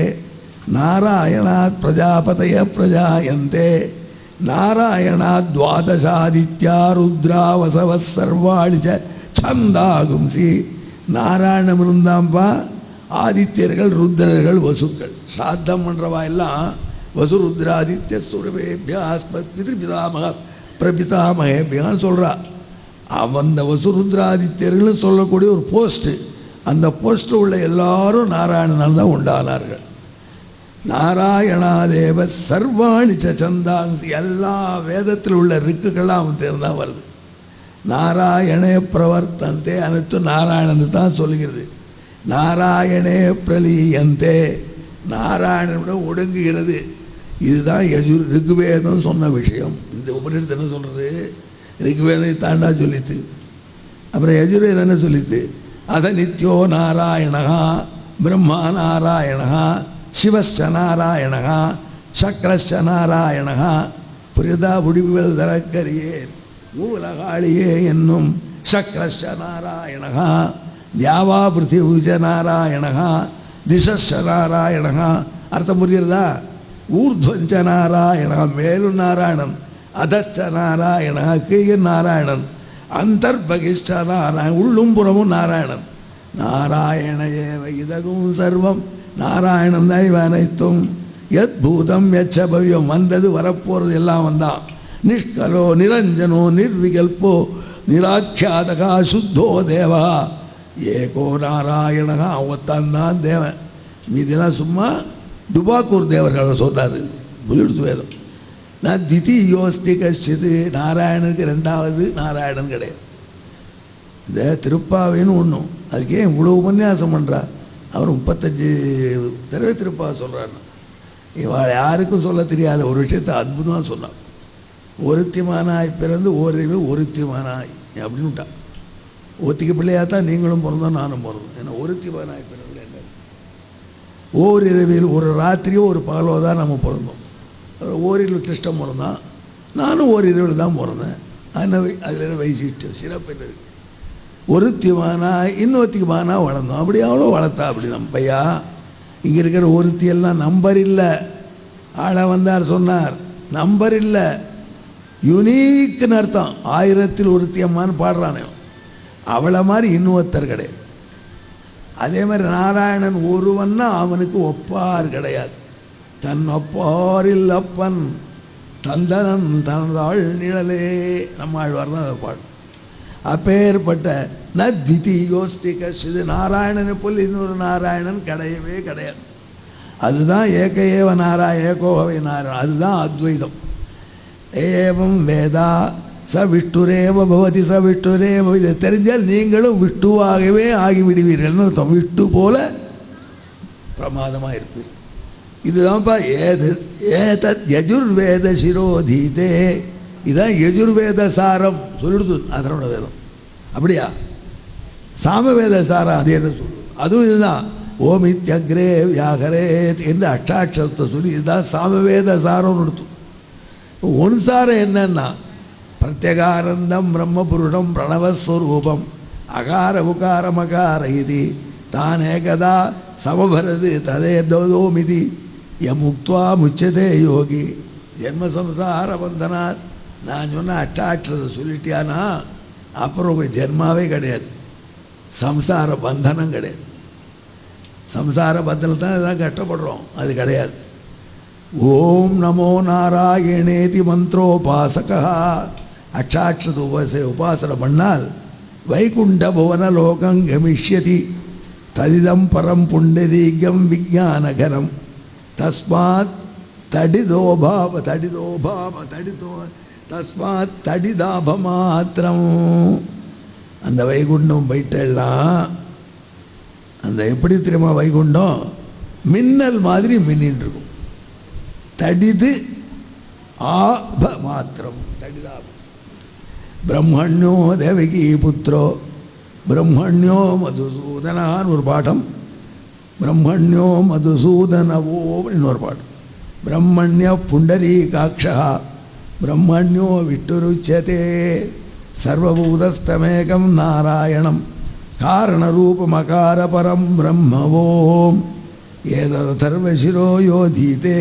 S2: நாராயணாத் பிரஜாபதய பிரஜாயந்தே, நாராயணாத் துவாதசாதித்யா ருத்ரா வசவ சர்வாணி சந்தாகும்சி. நாராயணம் இருந்தாம்பா ஆதித்யர்கள், ருத்ரர்கள், வசுக்கள். ஸ்ராத்தம் பண்ணுறவா எல்லாம் வசு ருத்ராதித்ய சுரவேபியா பிதாமக பிரபிதாமகேபியான்னு சொல்கிறா. அந்த வசு ருத்ராதித்யர்கள் சொல்லக்கூடிய ஒரு போஸ்ட்டு. அந்த போஸ்ட்டில் உள்ள எல்லாரும் நாராயணனால் தான் உண்டானார்கள். நாராயணாதேவ சர்வாணி சந்தாங்சி, எல்லா வேதத்தில் உள்ள ரிக்குகள்லாம் அவன் தான் வருது. நாராயணே பிரவர்த்தந்தே, அனைத்து நாராயணன் தான் சொல்லுகிறது. நாராயணே பிரலீயந்தே, நாராயணனிடம் ஒடுங்குகிறது. இதுதான் ரிகுவேதம் சொன்ன விஷயம். இந்த உபநிடத்தை என்ன சொல்கிறது? ரிகுவேதத்தை தாண்டா சொல்லித்து. அப்புறம் யஜுர்வேதம் என்ன சொல்லித்து? அத நித்யோ நாராயணா பிரம்மா நாராயணா சிவஸ்ச நாராயணா சக்கரஸ்ச நாராயணா புரிதா முடிவுகள் தரக்கரியேன் மூலகாளியே என்னும் சக்கரஸ்ச நாராயணா தியாவா பிருத்திவிஜ நாராயணா திசஸ்ச நாராயணா. அர்த்தம் புரியுறதா? ஊர்துவஞ்ச நாராயணா, மேலும் நாராயணன், அதச்ச நாராயணா, கீழே நாராயணன், அந்தர்பகிஷ்ட நாராயணன், உள்ளும் புறமும் நாராயணன். நாராயண ஏவ இதகும் சர்வம், நாராயணன் தான் இவ அனைத்தும். எத் பூதம் எச்ச பவ்யம், வந்தது வரப்போகிறது எல்லாம் வந்தான். நிஷ்கலோ நிரஞ்சனோ நிர்விகல்போ நிராக்கியாதகா சுத்தோ தேவா ஏகோ நாராயணகா, ஒத்தான் தேவன். மீதெல்லாம் சும்மா டுபாக்கூர் தேவர்கள் சொல்கிறாரு புலிடுத்து வேதம். நான் திதியோஸ்தி கஷ்டிது, நாராயணனுக்கு ரெண்டாவது நாராயணன் கிடையாது. இந்த திருப்பாவைன்னு ஒன்றும், அதுக்கே இவ்வளோ உபன்யாசம் பண்ணுறா. அவர் 35 தடவை திருப்பாவை சொல்கிறாருன்னா, இவள் யாருக்கும் சொல்ல தெரியாத ஒரு விஷயத்தை அற்புதமாக சொன்னான். ஒருத்திமானாய் பிறந்து ஓரிரவில் ஒருத்திமானாய் அப்படின்னு விட்டான். ஒத்திக்க பிள்ளையாக தான் நீங்களும் பிறந்தோம், நானும் பிறந்தோம். ஏன்னா ஒருத்திமானாய் பிறந்தது என்ன? ஓரிரவில் ஒரு ராத்திரியோ ஒரு பகலோ தான் நம்ம பிறந்தோம். ஓரிரவில் கிருஷ்ணன் பிறந்தான், நானும் ஓரிரவில் தான் பிறந்தேன். அதில் என்ன வயசிட்டு சிறப்பு என்ன இருக்குது? ஒருத்திமானா இன்னொருத்திக்குமானா வளர்ந்தோம். அப்படி அவ்வளோ வளர்த்தா. அப்படி நம்ம பையா இங்கே இருக்கிற ஒருத்தியெல்லாம் நம்பர் இல்லை. ஆள வந்தார் சொன்னார், நம்பர் இல்லை, யுனீக்குன்னு அர்த்தம். 1000ல் ஒருத்தி அம்மான்னு பாடுறானே, அவளை மாதிரி இன்னொருத்தர் கிடையாது. அதே மாதிரி நாராயணன் ஒருவன்னா அவனுக்கு ஒப்பார் கிடையாது. தன் ஒப்பாரில் அப்பன் தந்தனன் தனதாள் நிழலே, நம்ம ஆழ்வார் தான் அதை பாடும். அப்பேற்பட்ட நத்விதி யோஸ்தி கஷ்டிது, நாராயணனை போல் இன்னொரு நாராயணன் கிடையவே கிடையாது. அதுதான் ஏக ஏவ நாராயண ஏகோகவை நாராயணன், அதுதான் அத்வைதம். ஏவம் வேதா ச விஷ்ணுரேவ பவதி ச விஷ்ணுரேவ, இதை தெரிஞ்சால் நீங்களும் விஷ்ணுவாகவே ஆகிவிடுவீர்கள்னு அர்த்தம். விஷ்ணு போல பிரமாதமாக இருப்பீர்கள். இதுதான்ப்பா ஏதத் யஜுர்வேத சிரோதீதே, இதுதான் யஜுர்வேத சாரம் சொல்லிடுது அதனோட வேதம். அப்படியா? சாமவேத சாரம் அது என்ன சொல்லு? அதுவும் இதுதான். ஓமித்யக்ரே வியாகரேத் என்று அஷ்டாட்சரத்தை சொல்லி இதுதான் சாமவேத சாரம் எடுத்து. ஒன் சாரம் என்னன்னா பிரத்யகானந்தம் பிரம்மபுருடம் பிரணவஸ்வரூபம் அகார உகார மகார இது தான் ஏகதா சமபரது ததே தோதோமிதி யமுக்த்வா முச்சதே யோகி ஜென்ம சம்சார பந்தனாத். நான் சொன்ன அஷ்டாட்சரத்தை சொல்லிட்டியானா அப்புறம் உங்கள் ஜென்மாவே கிடையாது, சம்சார பந்தனம் கிடையாது. சம்சார பந்தனம் தான் இதெல்லாம் கஷ்டப்படுறோம், அது கிடையாது. ஓம் நமோ நாராயணேதி மந்திரோபாசகா, அஷ்டாட்சரத்தை உபாசனை பண்ணால் வைகுண்ட புவன லோகம் கமிஷ்யதி ததிதம் பரம் புண்டரீகம் விஜானகரம் தஸ்மாத் தடிதோபாவ தடிதோபாவ தடிதோ தஸ்மாத் தடிதாபமாத்திரம். அந்த வைகுண்டம் போயிட்டெல்லாம் அந்த எப்படி தெரியுமா வைகுண்டம் மின்னல் மாதிரி மின்னின்னு இருக்கும். தடிது ஆப மாத்திரம் தடிதாப பிரம்மண்யோ தேவகி புத்திரோ பிரம்மண்யோ மதுசூதனான்னு ஒரு பாடம், பிரம்மண்யோ மதுசூதனவோ இன்னொரு பாடம், பிரம்மண்ய புண்டரீகாட்சா பிரம்மண்யோ விட்டுருச்சதே சர்வபூதஸ்தமேகம் நாராயணம் காரணரூபமகார பரம் பிரம்மவோம் ஏதர்வசிரோ யோதீதே.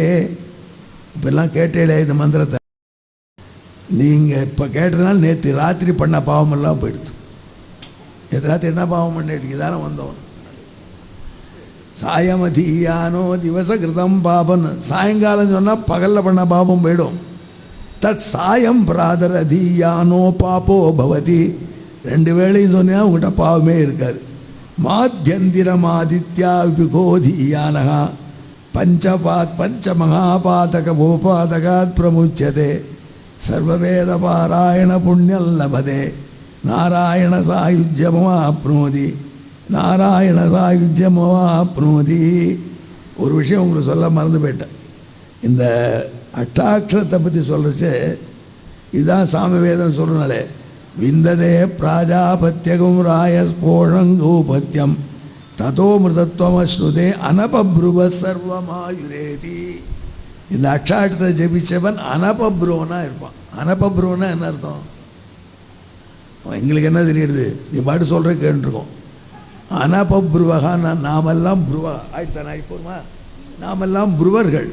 S2: இப்பெல்லாம் கேட்டேலே இந்த மந்திரத்தை, நீங்கள் இப்போ கேட்டதுனால நேற்று ராத்திரி பண்ண பாவமெல்லாம் போயிடுது. நேற்று ராத்திரி என்ன பாவம் பண்ணிட்டு தானே வந்தோம். சாயமதீயானோ திவச கிருதம் பாபன், சாயங்காலம் சொன்னால் பகலில் பண்ண பாபம் போயிடும். தத் சாயம் பிராதரதீயானோ பாப்போ பவதி, 2 வேளையும் சொன்னால் உங்கள்கிட்ட பாவமே இருக்காது. மாத்தியந்திரமாதித்யா விகோதீயானகா பஞ்சமகாபாதக உபாதகாத் பிரமுச்சதே சர்வவேத பாராயண புண்ணியம் லபதே நாராயண சாயுஜ்யமாப்னோதி நாராயண சாயுஜ்யமாப்னோதி. ஒரு விஷயம் உங்களுக்கு சொல்ல மறந்து போயிட்டேன். இந்த அஷ்டாட்சரத்தை பற்றி சொல்கிறச்சு இதுதான் சாமவேதம் சொல்கிறனாலே விந்ததே பிராஜாபத்தியகும் ராயஸ்போஷங்கூபத்தியம் ததோ மிருதத்வமஸ்னுதே அனபப்ருவ சர்வமாயுரேதி. இந்த அஷ்டாட்சரத்தை ஜெபிச்சவன் அனபப்ருவனா இருப்பான். அனபப்ருவனா என்ன அர்த்தம்? எங்களுக்கு என்ன தெரியுது, நீ பாட்டு சொல்கிற கேட்டுருக்கோம். அனபப்ருவகான்னா நாமெல்லாம் புருவா ஆயிடுத்தானே ஆகிப்போமா, நாமெல்லாம் புருவர்கள்.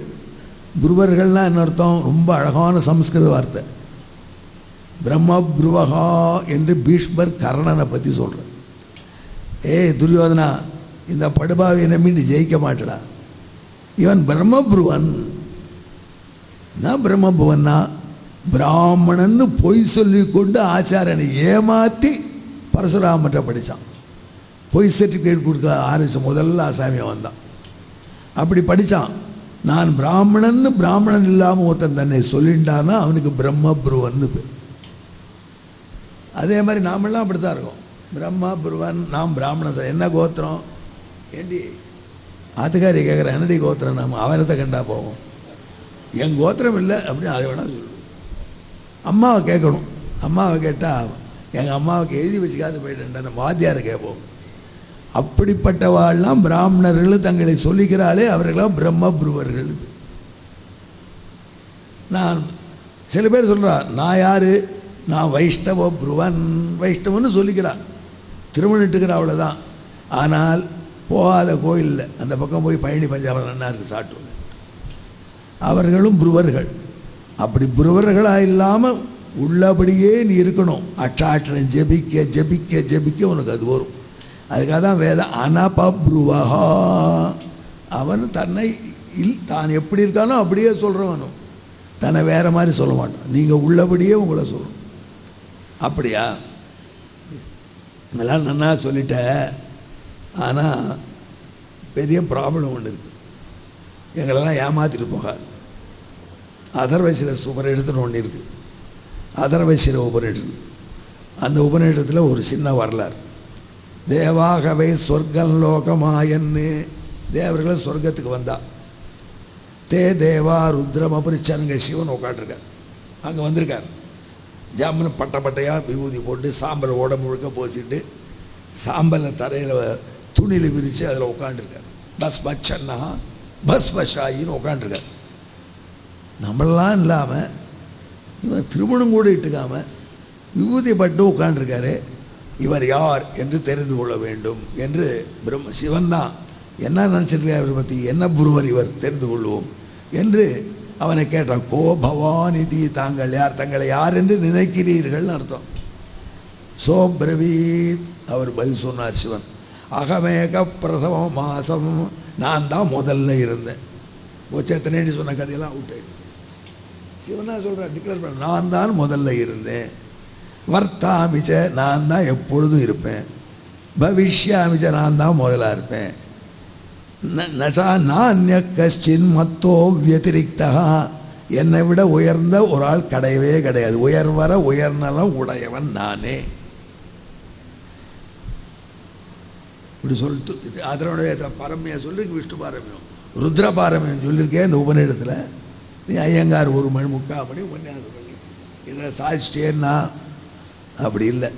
S2: புருவர்கள்னால் என்ன அர்த்தம்? ரொம்ப அழகான சம்ஸ்கிருத வார்த்தை. பிரம்மப்ருவகா என்று பீஷ்மர் கர்ணனை பற்றி சொல்கிறார். துரியோதனா, இந்த படுபாவை நம்பிட்டு ஜெயிக்க மாட்டடா, இவன் பிரம்மபுருவன். நான் பிரம்மபுவன்னா பிராமணன்னு பொய் சொல்லி கொண்டு ஆச்சாரியனை ஏமாற்றி பரசுராமற்ற படித்தான். பொய் சர்டிஃபிகேட் கொடுக்க ஆரம்பித்த முதல்ல ஆசாமியாக வந்தான். அப்படி படித்தான். நான் பிராமணன்னு பிராமணன் இல்லாமல் ஒருத்தன் தன்னை சொல்லிண்டான்னா அவனுக்கு பிரம்மபுருவன்னு பேர். அதே மாதிரி நாமெல்லாம் அப்படி தான் இருக்கோம். பிரம்மபுருவன், நாம் பிராமணன். சார் என்ன கோத்திரம்? ஏண்டி ஆத்துக்காரி கேட்குறேன், என்னடி கோத்திரம்? நம்ம அவனத்தை கண்டா போவோம். என் கோத்திரம் இல்லை அப்படின்னு அதை வேணால் சொல்லுவோம். அம்மாவை கேட்கணும். அம்மாவை கேட்டால் எங்கள் அம்மாவுக்கு எழுதி வச்சுக்காது போயிட்டேன் நம்ம வாத்தியாரை கேட்போம். அப்படிப்பட்டவாள்லாம் பிராமணர்கள் தங்களை சொல்லிக்கிறாளே அவர்களாம் பிரம்மபுருவர்கள். நான் சில பேர் சொல்கிறார், நான் யார்? நான் வைஷ்ணவ புருவன், வைஷ்ணவன்னு சொல்லிக்கிறான், திருமணிட்டுக்கிற அவ்வளோதான். ஆனால் போகாத கோயிலில் அந்த பக்கம் போய் பழனி பஞ்சாபம் நன்னா இருக்குது சாப்பிட்டு அவர்களும் புருவர்கள். அப்படி புருவர்களாக இல்லாமல் உள்ளபடியே நீ இருக்கணும். அட்டாட்சணம் ஜெபிக்க ஜெபிக்க ஜெபிக்க உனக்கு அது வரும். அதுக்காக தான் வேதம் அனபப்ருவஹா. அவன் தன்னை தான் எப்படி இருக்கானோ அப்படியே சொல்கிறவனும், தன்னை வேறு மாதிரி சொல்ல மாட்டான். நீங்கள் உள்ளபடியே உங்களை சொல்லணும். அப்படியா? இதெல்லாம் நன்னா சொல்லிட்ட. ஆனால் பெரிய ப்ராப்ளம் ஒன்று இருக்குது. எங்களெல்லாம் ஏமாற்றிட்டு போகாது. அதர்வசிர உபநிடத்துன்னு ஒன்று இருக்குது. அதர்வசிர உபநிடத்து. அந்த உபநிடத்தில் ஒரு சின்ன வரலாறு. தேவாகவே சொர்க்கம் லோகமாயன்னு தேவர்கள் சொர்க்கத்துக்கு வந்தா தேவா ருத்ரம் அபரிச்சாருங்க சிவன் உட்காண்டிருக்கார். அங்கே வந்திருக்கார். ஜாமுன்னு பட்டையாக விபூதி போட்டு சாம்பல் உடம்பு முழுக்க போசிட்டு சாம்பலை தரையில் துணியில் விரித்து அதில் உட்காண்டிருக்கார். Bus மச்சன்னா bus பஷாயின்னு உட்காண்டிருக்கார். நம்மளாம் இல்லாமல் இவன் திருமணம் கூட இட்டுக்காமல் விபூதி பட்டு உட்காண்டிருக்காரு. இவர் யார் என்று தெரிந்து கொள்ள வேண்டும் என்று சிவன் தான் என்ன நினச்சிருக்கார், இவரை பற்றி என்ன புருவர் இவர் தெரிந்து கொள்வோம் என்று அவனை கேட்டான். கோ பவானிதி, தாங்கள் யார், தங்களை யார் என்று நினைக்கிறீர்கள் அர்த்தம். சோ பிரவீத், அவர் பதில் சொன்னார் சிவன். அகமேக பிரசவ மாசம், நான் தான் முதல்ல இருந்தேன். ஒச்சத்தனேன்னு சொன்ன கதையெல்லாம் விட்டு சிவனா சொல்கிறேன், டிக்ளேர் பண்ண, நான் தான் முதல்ல இருந்தேன். வர்த்தாமிச்ச, நான் தான் எப்பொழுதும் இருப்பேன். பவிஷ்யாமிச்ச, நான் தான் முதலாக இருப்பேன். நசா நானிய கஷ்டின் மத்தோ வியதிரிக்தா, என்னை விட உயர்ந்த ஒரு ஆள் கிடையவே கிடையாது. உயர்வர உயர்நலம் உடையவன் நானே. இப்படி சொல்லிட்டு அதனுடைய பாரம்பரியம் சொல்லிருக்கு. விஷ்ணு பாரம்பரியம், ருத்ர பாரம்பரியம் சொல்லியிருக்கேன் இந்த உபநிடத்தில். நீ ஐயங்கார் 1 மணி 3/4 மணி உபன்யாசம் பண்ணி இதை சாதிச்சிட்டேன்னா அப்படி இல்லை.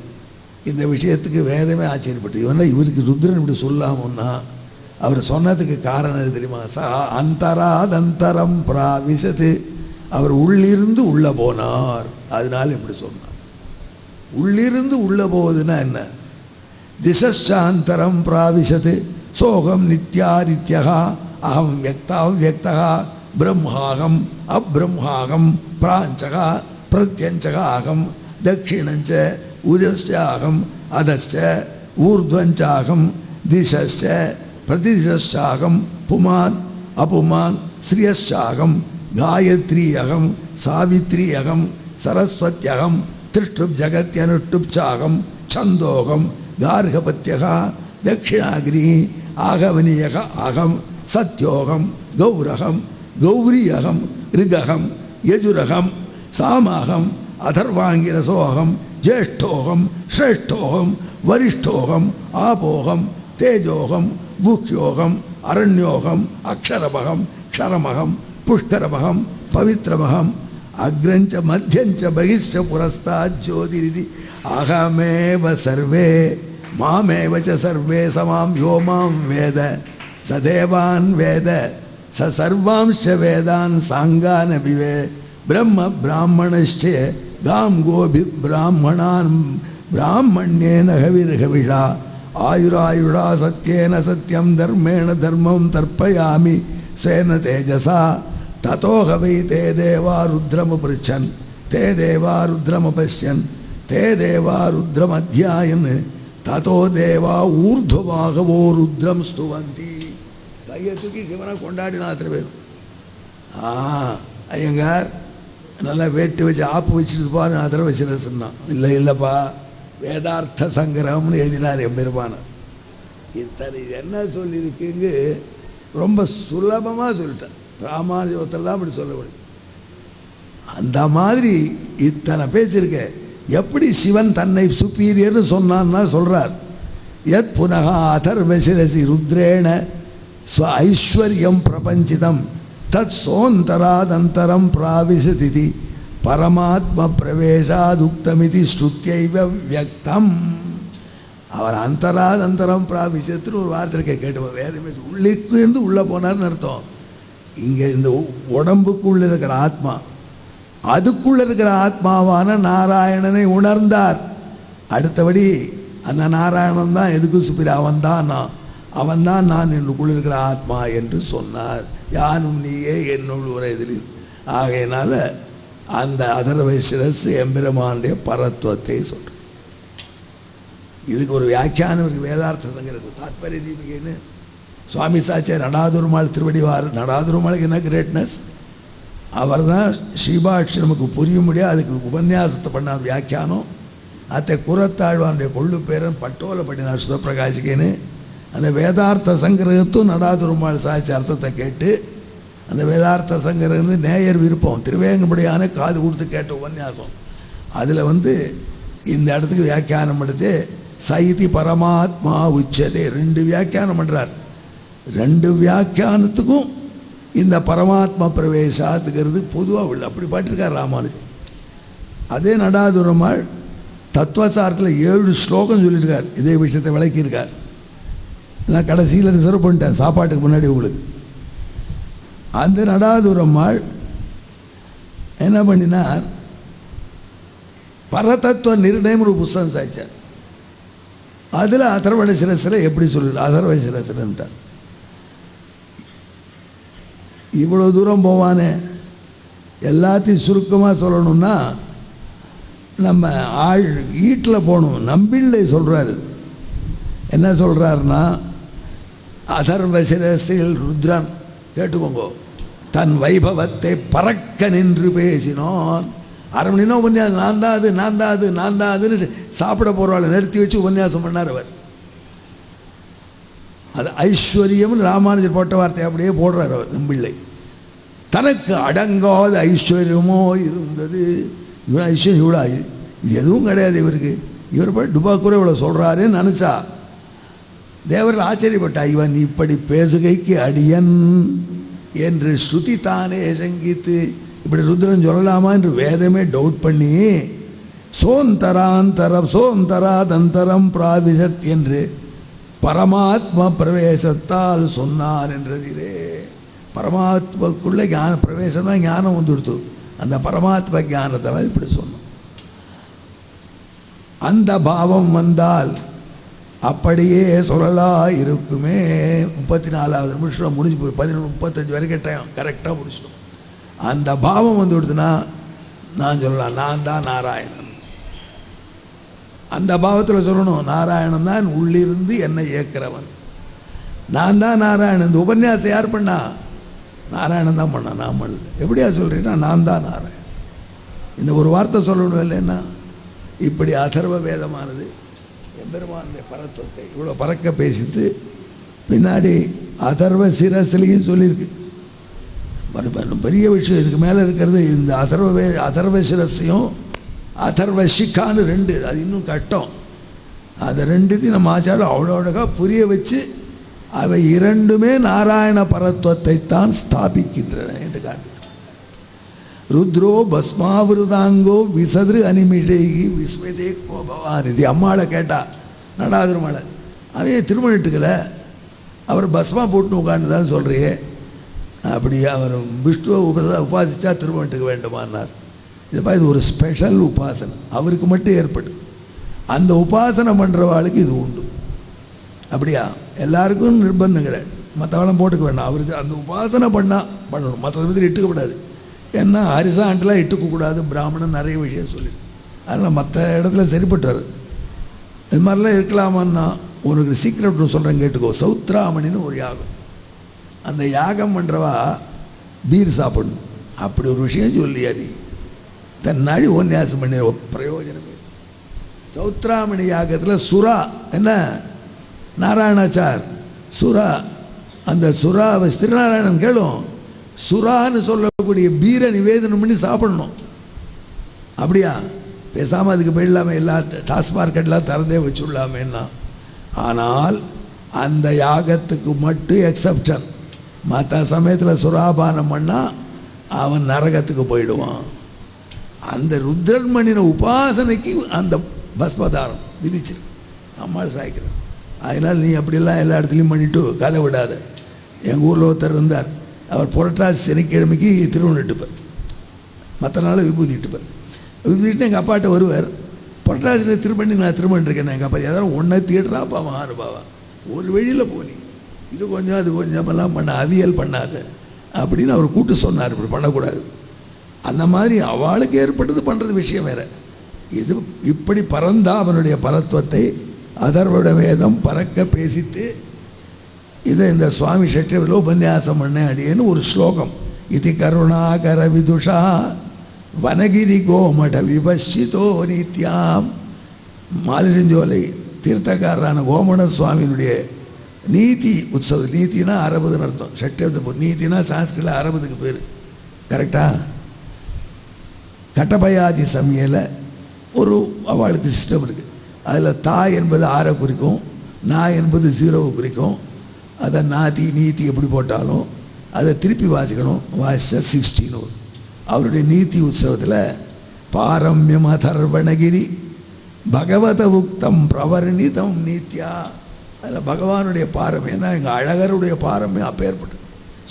S2: இந்த விஷயத்துக்கு வேதமே ஆச்சரியப்பட்டு இவருக்கு ருத்ரன் இப்படி சொல்லாமன்னா அவர் சொன்னதுக்கு காரணம் எது தெரியுமா? அந்தராதந்தரம் பிராவிசத்து, அவர் உள்ளிருந்து உள்ள போனார், அதனால இப்படி சொன்னார். உள்ளிருந்து உள்ள போகுதுன்னா என்ன? திசாந்தரம் பிராவிசத்து சோகம் நித்யாரித்யா அகம் வியக்தா பிரம்மாகம் அப்ரம்மாகம் பிராஞ்சகா பிரத்யஞ்சகா அகம் தட்சிணஞ்ச உதஸ்யாகம் அதஸ்ச ஊர்த்வஞ்சாகம் திசஸ்ச பிரதிதிசாகம் புமான் அபுமான் ஸ்ரீயஸ்சாகம் காயத்ரீயகம் சாவித்ரீயகம் சரஸ்வத்யகம் திருஷ்டுப் ஜகத்யனுஷ்டுப்சாகம் சந்தோகம் கார்கபத்யகா தட்சிணாகிரி ஆகவனியக அகம் சத்யோகம் கௌரகம் கௌரியகம் ரிககம் யஜுரகம் சாமாகம் அதர்வாங்கிரசோகம் ஜேஷ்டோகம் ஸ்ரேஷ்டோகம் வரிஷ்டோகம் ஆபோகம் தேஜோகம் பூக்யோகம் அரண்யோகம் அக்ஷரமகம் க்ஷரமகம் புஷ்கரமகம் பவித்ரமகம் அக்ரஞ்ச மத்தியஞ்ச பகிஷ்ட புரஸ்தாத் ஜோதிரிதி அகமேவ சர்வே மாமேவ ச சர்வே சமாம் யோ மாம் வேத சதேவான் வேத ச சர்வாம்ச வேதான் சாங்கான பிவே பிரம்ம பிராமணஸ்ச காம் கோபி பிராமணான் பிராமண்யேன ஹவிர்ஹவிஷா ஆயுராயுடா சத்யேன சத்யம் தர்மேண தர்மம் தர்ப்பயாமி ஸ்வேன தேஜசா ததோஹ வை தே தேவா ருத்ரமுபృச்சன் தே தேவா ருத்ரமுபஷ்யன் தே தேவா ருத்ரமத்யாயன் ததோ தேவா ஊர்துவாகவோ ருத்ரம் ஸ்துவந்தி. கையை தூக்கி சிவனை கொண்டாடினா அத்தனை பேர். ஐயங்கார் நல்லா வேட்டு வச்சு ஆப்பு வச்சுட்டு பாரு அதில் வச்சுட்டு சொன்னான். இல்லைப்பா வேதார்த்த சங்கிரகம்னு எழுதினார் எம்பெருமான. இத்தனை இது என்ன சொல்லியிருக்குங்க ரொம்ப சுலபமாக சொல்லிட்டேன். ராமானுஜத்தில் தான் அப்படி சொல்ல முடியும். அந்த மாதிரி இத்தனை பேசியிருக்க. எப்படி சிவன் தன்னை சுப்பீரியர்னு சொன்னான்னா சொல்கிறார். யத் புனகா அதர்வசிரசி ருத்ரேண ஸ்வ ஐஸ்வர்யம் பிரபஞ்சிதம் தத் சோந்தராதந்தரம் பிராவிசதி பரமாத்ம பிரவேசாதுக்தமிதி ஸ்ருத்யைவ வியக்தம். அவர் அந்தராதந்தரம் பிராவிசத்துன்னு ஒரு வார்த்தை கேட்டுவோம். வேதமே உள்ளுக்கு இருந்து உள்ளே போனார்னு அர்த்தம். இங்கே இந்த உடம்புக்குள்ளே இருக்கிற ஆத்மா, அதுக்குள்ளே இருக்கிற ஆத்மாவான நாராயணனை உணர்ந்தார். அடுத்தபடி அந்த நாராயணன் தான் எதுக்கு சுப்பிர அவன்தான் நான் என்னுக்குள்ள இருக்கிற ஆத்மா என்று சொன்னார். யானும் நீயே என்னுள் உரைதில். ஆகையினால அந்த அதர்வைசிரஸ் எம்பெருமானுடைய பரத்துவத்தை சொல்ற. இதுக்கு ஒரு வியாக்கியானம் இருக்கு வேதார்த்தங்கிறது. தாத்பரிய தீபிகைன்னு சுவாமி சாச்சியார் நடாதுருமாள் திருவடிவார். நடாதுருமாளுக்கு என்ன கிரேட்னஸ்! அவர் தான் ஸ்ரீபாட்சி நமக்கு புரியும்படியாக அதுக்கு உபன்யாசத்தை பண்ணார் வியாக்கியானம். அத்தை குரத்தாழ்வானுடைய கொள்ளு பேரன் பட்டோலை பண்ணினார் சுதப்பிரகாசிகேன்னு. அந்த வேதார்த்த சங்கிரகத்தும் நடாதுருமாள் சாட்சி அர்த்தத்தை கேட்டு அந்த வேதார்த்த சங்கிரகம் நேயர் விருப்பம் திருவேங்கப்படியான காது கொடுத்து கேட்ட உபன்யாசம். அதில் இந்த இடத்துக்கு வியாக்கியானம் எடுத்து சைதி பரமாத்மா உச்சதே 2 வியாக்கியானம் பண்ணுறார். 2 வியாக்கியானத்துக்கும் இந்த பரமாத்மா பிரவேசாத்துக்கிறது பொதுவாக உள்ள அப்படி பாட்டிருக்கார் ராமானுஜன். அதே நடாதுருமாள் தத்துவசாரத்தில் 7 ஸ்லோகம் சொல்லியிருக்கார். இதே விஷயத்தை விளக்கியிருக்கார். நான் கடைசியில் ரிசர்வ் பண்ணிட்டேன் சாப்பாட்டுக்கு முன்னாடி உங்களுக்கு. அந்த நடாதுரம்மாள் என்ன பண்ணினார், பரதத்துவ நிர்ணயம் ஒரு புஸ்தகம் சாய்ச்சார். அதில் அதர்வண சிரசில் எப்படி சொல்லுது அதர்வ சிரசில்ன்ட்டார். இவ்வளோ தூரம் போவானே எல்லாத்தையும் சுருக்கமாக சொல்லணும்னா நம்ம வீட்டில் போகணும். நம்பிள்ளை சொல்கிறாரு. என்ன சொல்கிறாருன்னா, அதர்வசிரசில் ருத்ரன் கேட்டுக்கோங்க தன் வைபவத்தை பறக்க நின்று பேசினோன். 1/2 மணி நேரம் உபன்யாசம். நான் தான் அதுன்னு சாப்பிட போகிறவாளை நிறுத்தி வச்சு உபன்யாசம் பண்ணார் அவர். அது ஐஸ்வர்யம்னு ராமானுஜர் போட்ட வார்த்தை அப்படியே போடுறார் அவர் நம்பிள்ளை. தனக்கு அடங்காத ஐஸ்வர்யமோ இருந்தது. இவ்வளோ ஐஸ்வர்யம் இவ்வளோ இது எதுவும் கிடையாது இவருக்கு. இவர் போய் டுபாக்கூரை இவ்வளோ சொல்கிறாருன்னு நினச்சா தேவர்கள் ஆச்சரியப்பட்டா, இவன் இப்படி பேசுகைக்கு அடியன் என்று ஸ்ருதி தானே சங்கித்து, இப்படி ருத்ரன் சொல்லலாமா என்று வேதமே டவுட் பண்ணி சோந்தராதந்தரம் பிராவிசத் என்று பரமாத்ம பிரவேசத்தால் சொன்னார் என்றதிலே. பரமாத்மக்குள்ள ஞான பிரவேசம்னா ஞானம் வந்துடுத்து. அந்த பரமாத்ம ஞானத்தை இப்படி சொன்னோம். அந்த பாவம் வந்தால் அப்படியே சொல்லலா இருக்குமே. 34வது நிமிஷம் முடிஞ்சு போய் 11:35 வரைக்கும் டைம் கரெக்டாக முடிச்சிட்டோம். அந்த பாவம் வந்து கொடுத்துனா நான் சொல்லலாம், நான் தான் நாராயணன். அந்த பாவத்தில் சொல்லணும், நாராயணன் தான் உள்ளிருந்து என்னை இயக்கிறவன், நான் தான் நாராயணன். இந்த உபன்யாசம் யார் பண்ணா? நாராயணன் தான் பண்ணா, நான் பண்ணல. எப்படியா சொல்கிறீங்கன்னா நான் தான் நாராயணன். இந்த ஒரு வார்த்தை சொல்லணும் இல்லைன்னா இப்படி அதர்வ வேதமானது எம்பெருமானுடைய பரத்துவத்தை இவ்வளோ பறக்க பேசிட்டு பின்னாடி அதர்வ சிரசிலையும் சொல்லியிருக்கு. பெரிய விஷயம் இதுக்கு மேலே இருக்கிறது. இந்த அதர்வ சிரஸையும் அதர்வ சிக்கான்னு 2, அது இன்னும் கட்டம். அதை 2த்தையும் நம்ம ஆச்சாரம் அவ்வளோ அழகாக புரிய வச்சு அவை 2மே நாராயண பரத்துவத்தை தான் ஸ்தாபிக்கின்றன என்று காட்டு. ருத்ரோ பஸ்மாவிருதாங்கோ விசதிரு அனிமிஷேகி விஸ்வதே கோ பவான். இது அம்மாவை கேட்டா, நடாதிருமாளை அவன் திருமணிட்டுக்கல, அவர் பஸ்மா போட்டுன்னு உட்காந்துதான் சொல்கிறியே, அப்படி அவர் விஷ்ணுவை உபாசித்தா திருமணிட்டுக்க வேண்டுமான்னார். இதுப்பா இது ஒரு ஸ்பெஷல் உபாசனை, அவருக்கு மட்டும் ஏற்பட்டு. அந்த உபாசனை பண்ணுறவாளுக்கு இது உண்டு. அப்படியா? எல்லாருக்கும் நிர்பந்தம் கிடையாது, மற்றவளம் போட்டுக்க வேண்டாம். அவருக்கு அந்த உபாசனை பண்ணணும், மற்ற விதத்தில் இட்டுக்கப்படாது. ஏன்னா ஹரிசாண்டெலாம் இட்டுக்கக்கூடாது, பிராமணன் நிறைய விஷயம் சொல்லி. அதனால் மற்ற இடத்துல சரிப்பட்டு வருது. இது மாதிரிலாம் இருக்கலாமான்னா உனக்கு சீக்கிரம் சொல்கிறேன் கேட்டுக்கோ. சௌத்ராமணின்னு ஒரு யாகம், அந்த யாகம் பண்ணுறவா பீர் சாப்பிடணும். அப்படி ஒரு விஷயம் சொல்லியா நீ தன்னாடி உன்னியாசம் பண்ணி பிரயோஜனமே. சௌத்ராமணி யாகத்தில் சுரா என்ன நாராயணாச்சார் சுரா, அந்த சுராவை திருநாராயணன் கேளும், சுரான்னு சொல்லக்கூடிய பீரை நிவேதனம் பண்ணி சாப்பிடணும். அப்படியா? பேசாமல் அதுக்கு போயிடலாமே, எல்லா டாஸ்மார்க்கெட்லாம் திறந்தே வச்சுடலாமேன்னா. ஆனால் அந்த யாகத்துக்கு மட்டும் எக்ஸப்ஷன். மற்ற சமயத்தில் சுராபானம் பண்ணால் அவன் நரகத்துக்கு போயிடுவான். அந்த ருத்ரன்மணின உபாசனைக்கு அந்த பஸ்மதாரம் விதிச்சிருக்கு அம்மாள் சாய்க்கிறேன். அதனால் நீ அப்படிலாம் எல்லா இடத்துலையும் பண்ணிவிட்டு கதை விடாத. எங்கள் ஊரில் ஒருத்தர் இருந்தார், அவர் புரட்டாசி சனிக்கிழமைக்கு திருமணிட்டுப்பார், மற்ற நாள் விபூதி இட்டுப்பார். விபூதிட்டு எங்கள் அப்பாட்ட வருவார், புரட்டாசியில் திருமணி நான் திருமணம் இருக்கேன். எங்கள் அப்பா ஏதாவது ஒன்றை தீடுறாப்பா மகானுபாவா, ஒரு வழியில் போனி, இது கொஞ்சம் அது கொஞ்சமெல்லாம் பண்ண, அவியல் பண்ணாத அப்படின்னு அவர் கூட்டு சொன்னார். இப்படி பண்ணக்கூடாது. அந்த மாதிரி அவளுக்கு ஏற்பட்டது பண்ணுறது விஷயம் வேறு. இது இப்படி பறந்தா அவனுடைய பரத்துவத்தை அதர்வட வேதம் பறக்க பேசித்து இதை இந்த சுவாமி ஷெட்டியில் உபன்யாசம் பண்ண அடியேன்னு ஒரு ஸ்லோகம். இது கருணாகர விதுஷா வனகிரி கோமட விபஷிதோ நித்யாம். மாலிருஞ்சோலை தீர்த்தக்காரரான கோமட சுவாமியினுடைய நீதி உற்சவம். நீத்தினா 60 அர்த்தம். ஷெட்டி நீத்தினா சான்ஸ்கிரிட்டில் 60க்கு பேர். கரெக்டா? கட்டபயாதி சமயத்தில் ஒரு அவளுக்கு சிஸ்டம் இருக்குது. அதில் தாய் என்பது 6 குறிக்கும், நான் என்பது 0 குறிக்கும். அதை நாதி நீதி எப்படி போட்டாலும் அதை திருப்பி வாசிக்கணும். வாசிச்சா 16 வரும். அவருடைய நீதி உற்சவத்தில் பாரம்யம் அதர்வணகிரி பகவத உக்தம் பிரவர்ணிதம் நீத்தியா. அதில் பகவானுடைய பாரம்யம், ஏன்னா எங்கள் அழகருடைய பாரம்யம் அப்பேற்பட்டது.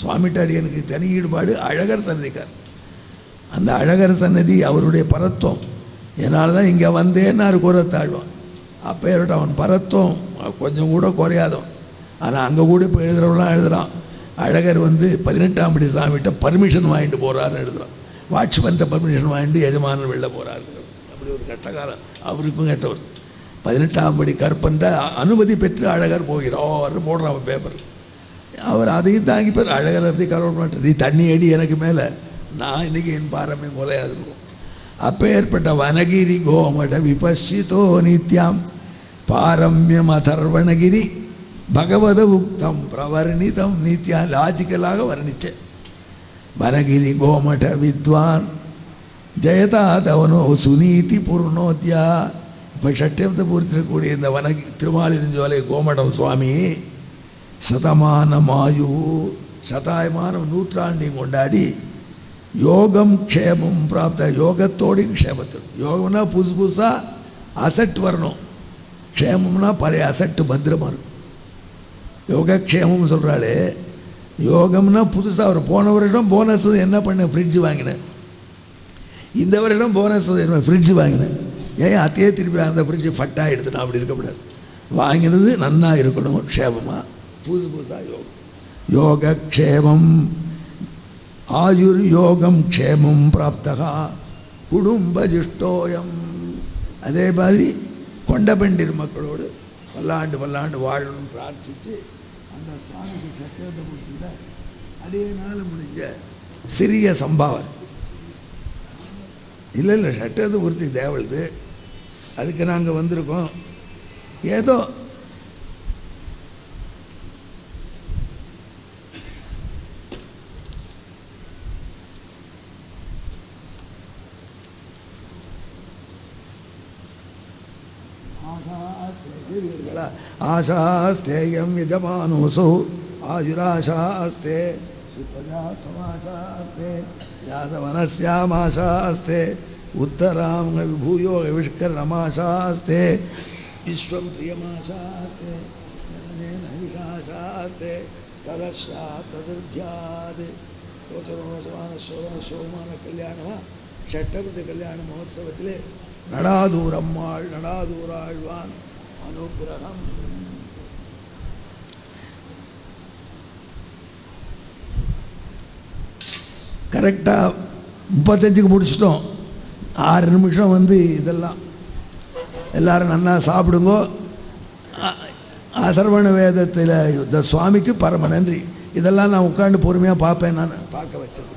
S2: சுவாமிட்ட அடியனுக்கு தனி ஈடுபாடு அழகர் சன்னதிக்கார். அந்த அழகர் சன்னதி அவருடைய பரத்துவம். என்னால் தான் இங்கே வந்தேன்னு கூறத்தாழ்வான். அப்பேற்பட்ட அவன் பரத்துவம் கொஞ்சம் கூட குறையாதவன். ஆனால் அங்கே கூட இப்போ எழுதுகிறவங்களாம் எழுதுகிறான். அழகர் 18ஆம் படி சாமிகிட்ட பர்மிஷன் வாங்கிட்டு போகிறாருன்னு எழுதுகிறான். வாட்ச்மேன்ட்ட பர்மிஷன் வாங்கிட்டு எஜமானன் வெளில போகிறாரு. அப்படி ஒரு கட்டக்காலம். அவருக்கும் கெட்டவர். 18ஆம் படி கற்பன்ற அனுமதி பெற்று அழகர் போகிறார் போடுறான் பேப்பர். அவர் அதையும் தாங்கிப்பார். அழகரை பற்றி கவலை மாட்டேன், நீ தண்ணி அடி எனக்கு மேலே, நான் இன்றைக்கி என் பாரமே கொலையாது இருக்கும். அப்போ ஏற்பட்ட வனகிரி கோமட விபஷிதோ நித்யாம் பாரம்யம் அதர்வணகிரி பகவத உக்தம் பிரவர்ணிதம் நித்யா. லாஜிக்கலாக வர்ணித்தேன். வனகிரி கோமட வித்வான் ஜெயதாதவனோ சுனீதி பூர்ணோத்யா. இப்போ ஷட்டப்த பூர்த்திருக்கக்கூடிய இந்த திருமாலிருஞ்சோலை கோமடம் சுவாமி சதமானமாயு சதாயமான நூற்றாண்டையும் கொண்டாடி யோகம் க்ஷேமம் பிராப்த யோகத்தோடையும் க்ஷேமத்தோடு யோகம்னா புதுசு புதுசாக அசட் வரணும், க்ஷேமம்னா பழைய அசட்டு பத்திரமா இருக்கும். யோகக்ஷேமம் சொல்கிறாளே, யோகம்னா புதுசாக அவர் போன வருடம் போனஸ் என்ன பண்ண ஃப்ரிட்ஜ் வாங்கினேன், இந்த வருடம் போனஸ் ஃப்ரிட்ஜ் வாங்கினேன். ஏன் அத்தையே திருப்பி அந்த ஃப்ரிட்ஜு ஃபட்டாக எடுத்துனா அப்படி இருக்கக்கூடாது, வாங்கினது நன்னா இருக்கணும் க்ஷேமமாக. புதுசு புதுசாக யோகம் யோகக்ஷேமம் ஆயுர் யோகம் க்ஷேமம் பிராப்தகா குடும்பஜிஷ்டோயம். அதே மாதிரி கொண்டபெண்டிர் மக்களோடு பல்லாண்டு பல்லாண்டு வாழணும்னு பிரார்த்தித்து அந்த சாமிக்கு சட்டத்தை கொடுத்துல அடையினால் முடிஞ்ச சிறிய சம்பாவனை இல்லை சட்டத்தை பூர்த்தி தேவலுது. அதுக்கு நாங்கள் வந்திருக்கோம். ஏதோ ஆசாஸ்தேயம் யஜமானோசோ ஆயுராசாஸ்தே சுப்ரஜாத்தமாசாஸ்தே யாதவனஸ்யாமாசாஸ்தே உத்தராம் விபூயோ விஷ்கரணமாசாஸ்தே விஸ்வம் பிரியமாசாஸ்தே விஷாசாஸ்தே ததஸ்யா ததுர்ஜாத் சோமான கல்யாணமா ஷட்டபதி கல்யாண மகோத்சவத்திலே நடாதூரம்மாள் நடாதூராழ்வான் அனுகிரகம். கரெக்டாக 35க்கு முடிச்சிட்டோம். 6 நிமிஷம் இதெல்லாம் எல்லாரும் நன்னா சாப்பிடுங்கோ. அதர்வண வேதத்தில் இந்த சுவாமிக்கு பரம நன்றி. இதெல்லாம் நான் உட்காந்து பொறுமையாக பார்ப்பேன். நான் பார்க்க வச்சது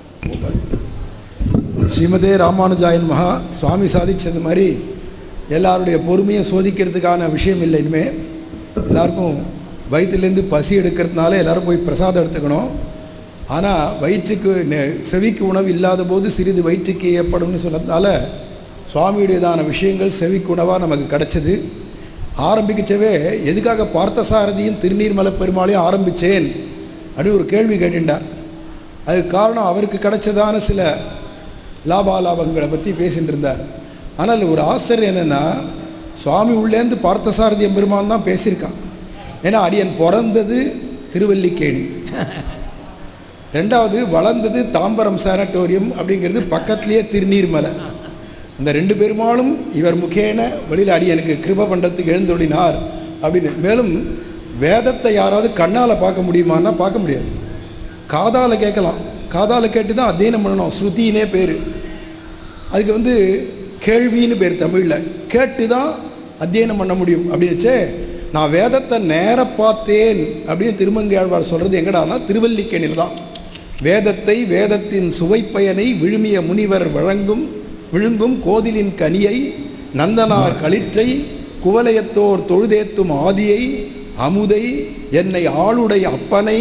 S1: ஸ்ரீமதே ராமானுஜாயன் மகா. சுவாமி சாதிச்சது மாதிரி எல்லாருடைய பொறுமையை சோதிக்கிறதுக்கான விஷயம் இல்லை. இனிமேல் எல்லாருக்கும் வயிற்றுலேருந்து பசி எடுக்கிறதுனால எல்லோரும் போய் பிரசாதம் எடுத்துக்கணும். ஆனால் வயிற்றுக்கு செவிக்கு உணவு இல்லாத போது சிறிது வயிற்றுக்கு ஏற்படும்னு சொன்னதுனால சுவாமியுடையதான விஷயங்கள் செவிக்கு உணவாக நமக்கு கிடச்சிது. ஆரம்பிக்கச்சவே எதுக்காக பார்த்தசாரதியும் திருநீர்மலை பெருமாளையும் ஆரம்பித்தேன் அப்படின்னு ஒரு கேள்வி கேட்டுட்டார். அதுக்கு காரணம் அவருக்கு கிடைச்சதான சில லாபாலாபங்களை பற்றி பேசிகிட்டு இருந்தார். ஆனால் ஒரு ஆச்சரியம் என்னென்னா, சுவாமி உள்ளேருந்து பார்த்தசாரதி எம்பெருமான் தான் பேசியிருக்கான். ஏன்னா அடியன் பிறந்தது திருவல்லிக்கேணி, ரெண்டாவது வளர்ந்தது தாம்பரம் சானட்டோரியம் அப்படிங்கிறது பக்கத்துலேயே திருநீர்மலை. அந்த 2 பெருமாளும் இவர் முகேன வெளியில் அடியனுக்கு கிருபை பண்ணுறதுக்கு எழுந்தொழினார் அப்படின்னு. மேலும் வேதத்தை யாராவது கண்ணால் பார்க்க முடியுமான்னா பார்க்க முடியாது, காதால் கேட்கலாம். காதால் கேட்டு தான் அத்தியனம் பண்ணணும். ஸ்ருதினே பேர் அதுக்கு, கேள்வின்னு பேர் தமிழில். கேட்டு தான் அத்தியனம் பண்ண முடியும் அப்படின்னுச்சே. நான் வேதத்தை நேர பார்த்தேன் அப்படின்னு திருமங்கையாழ்வார் சொல்கிறது எங்கடானா திருவல்லிக்கேணியில் தான். வேதத்தை வேதத்தின் சுவைப்பயனை விழுமிய முனிவர் விழுங்கும் கோதிலின் கனியை நந்தனார் களிற்றை குவலயத்தோர் தொழுதேத்தும் ஆதியை அமுதை என்னை ஆளுடை அப்பனை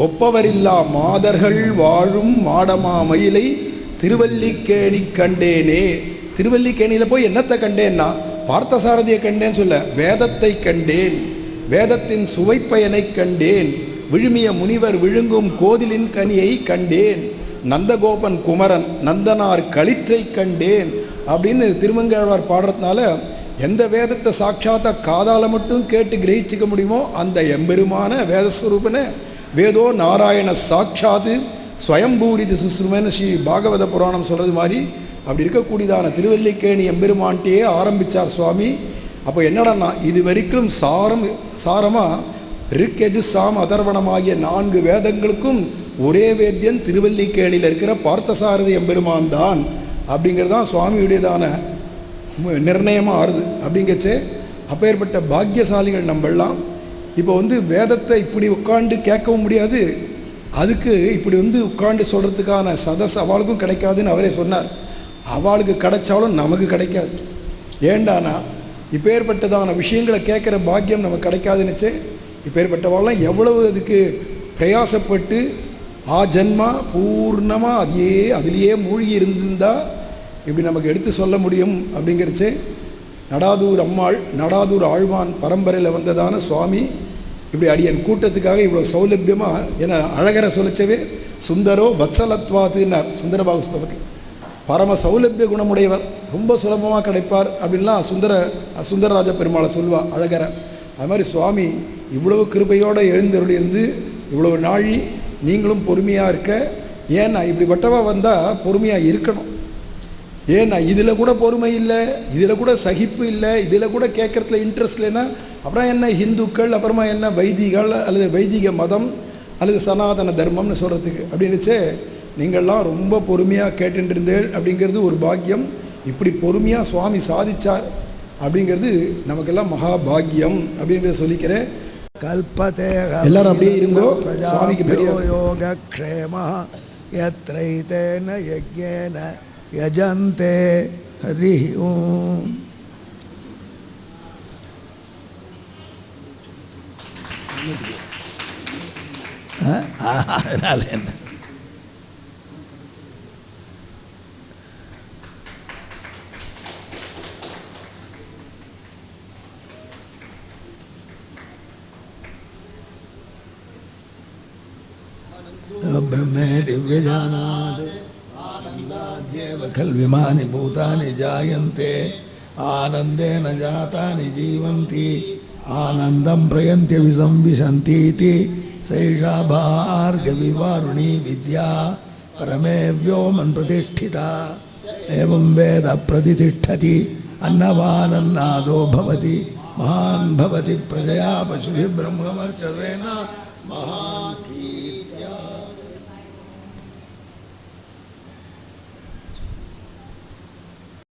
S1: ஒப்பவரில்லா மாதர்கள் வாழும் மாடமா மயிலை திருவல்லிக்கேணி கண்டேனே. திருவல்லிக்கேணியில் போய் என்னத்தை கண்டேன்னா பார்த்தசாரதியை கண்டேன்னு சொல்ல, வேதத்தை கண்டேன், வேதத்தின் சுவைப்பயனை கண்டேன், விழுமிய முனிவர் விழுங்கும் கோதிலின் கனியை கண்டேன், நந்தகோபன் குமரன் நந்தனார் களிற்றை கண்டேன் அப்படின்னு திருமங்கையாழ்வார் பாடுறதுனால எந்த வேதத்தை சாட்சாத்த காதால மட்டும் கேட்டு கிரகிச்சிக்க முடியுமோ அந்த எம்பெருமான வேதஸ்வரூபனை வேதோ நாராயண சாட்சாது ஸ்வயம்பூரிதி சுஸ்ருமன்னு ஸ்ரீ பாகவத புராணம் சொல்கிறது மாதிரி அப்படி இருக்கக்கூடியதான திருவல்லிக்கேணி எம்பெருமான்ட்டே ஆரம்பித்தார் சுவாமி. அப்போ என்னடா இது வரைக்கும் சாரமாக ரிக்கெஜு சாம் அதர்வணமாகிய 4 வேதங்களுக்கும் ஒரே வேத்தியன் திருவல்லிக்கேணியில் இருக்கிற பார்த்தசாரதி எம்பெருமான் தான் அப்படிங்கிறது தான் சுவாமியுடையதான நிர்ணயமாக ஆறுது. அப்படிங்கச்சே அப்பேற்பட்ட பாக்கியசாலிகள் நம்மெல்லாம் இப்போ வேதத்தை இப்படி உட்காந்து கேட்கவும் முடியாது, அதுக்கு இப்படி உட்காந்து சொல்கிறதுக்கான சதஸ் அவளுக்கும் கிடைக்காதுன்னு அவரே சொன்னார். அவளுக்கு கிடைச்சாலும் நமக்கு கிடைக்காது. ஏண்டானா இப்பேற்பட்டதான விஷயங்களை கேட்குற பாக்கியம் நமக்கு கிடைக்காதுன்னுச்சே. இப்பேற்பட்டவாள்லாம் எவ்வளவு அதுக்கு பிரயாசப்பட்டு ஜென்மா பூர்ணமாக அதிலேயே மூழ்கி இருந்திருந்தால் இப்படி நமக்கு எடுத்து சொல்ல முடியும் அப்படிங்கிறச்சே. நடாதூர் அம்மாள் நடாதூர் ஆழ்வான் பரம்பரையில் வந்ததான சுவாமி இப்படி அடியன் கூட்டத்துக்காக இவ்வளோ சௌலபியமாக ஏன்னா அழகரை சொல்லிச்சவே சுந்தரோ வத்சலத்வாத்துன்னார் சுந்தரபாகுஸ்தவக்கு. பரம சௌலபிய குணமுடையவர், ரொம்ப சுலபமாக கிடைப்பார் அப்படின்லாம் சுந்தரராஜ பெருமாளை சொல்லுவா அழகரை. அது மாதிரி சுவாமி இவ்வளவு கிருபையோடு எழுந்தருளிருந்து இவ்வளவு நாழி நீங்களும் பொறுமையாக இருக்க. ஏன்னா இப்படிப்பட்டவா வந்தால் பொறுமையாக இருக்கணும். ஏன்னா இதில் கூட பொறுமை இல்லை, இதில் கூட சகிப்பு இல்லை, இதில் கூட கேட்குறதுல இன்ட்ரெஸ்ட் இல்லைன்னா அப்புறம் என்ன ஹிந்துக்கள், அப்புறமா என்ன வைதிகள் அல்லது வைதிக மதம் அல்லது சனாதன தர்மம்னு சொல்கிறதுக்கு அப்படின்னுச்சே. நீங்கள்லாம் ரொம்ப பொறுமையாக கேட்டுருந்தேள் அப்படிங்கிறது ஒரு பாக்கியம். இப்படி பொறுமையாக சுவாமி சாதிச்சார் அப்படிங்கிறது நமக்கெல்லாம் மகா பாக்கியம் அப்படின்றத சொல்லிக்கிறேன்.
S2: கல்பதே
S1: எல்லாரும் அப்படியே இருங்கோ. சுவாமிக்கு பெரிய
S2: யோகக்ஷேம யத்ரைதேன யஜ்ஞேன யஜந்தே ஹரி ஓம். அதனால என்ன ब्रह्मे दिव्यजानात् आनन्दाद्येव खल्विमानि भूतानि जायन्ते आनन्देन जातानि जीवन्ति आनन्दं प्रयन्त्य विसंविशन्तीति सैषा भार्गविवारुणी विद्या परमे व्योमन् प्रतिष्ठिता एवं वेद प्रतिष्ठति अन्नवानन्नादो भवति महान् भवति प्रजया पशुभिः ब्रह्मवर्चसेन महान्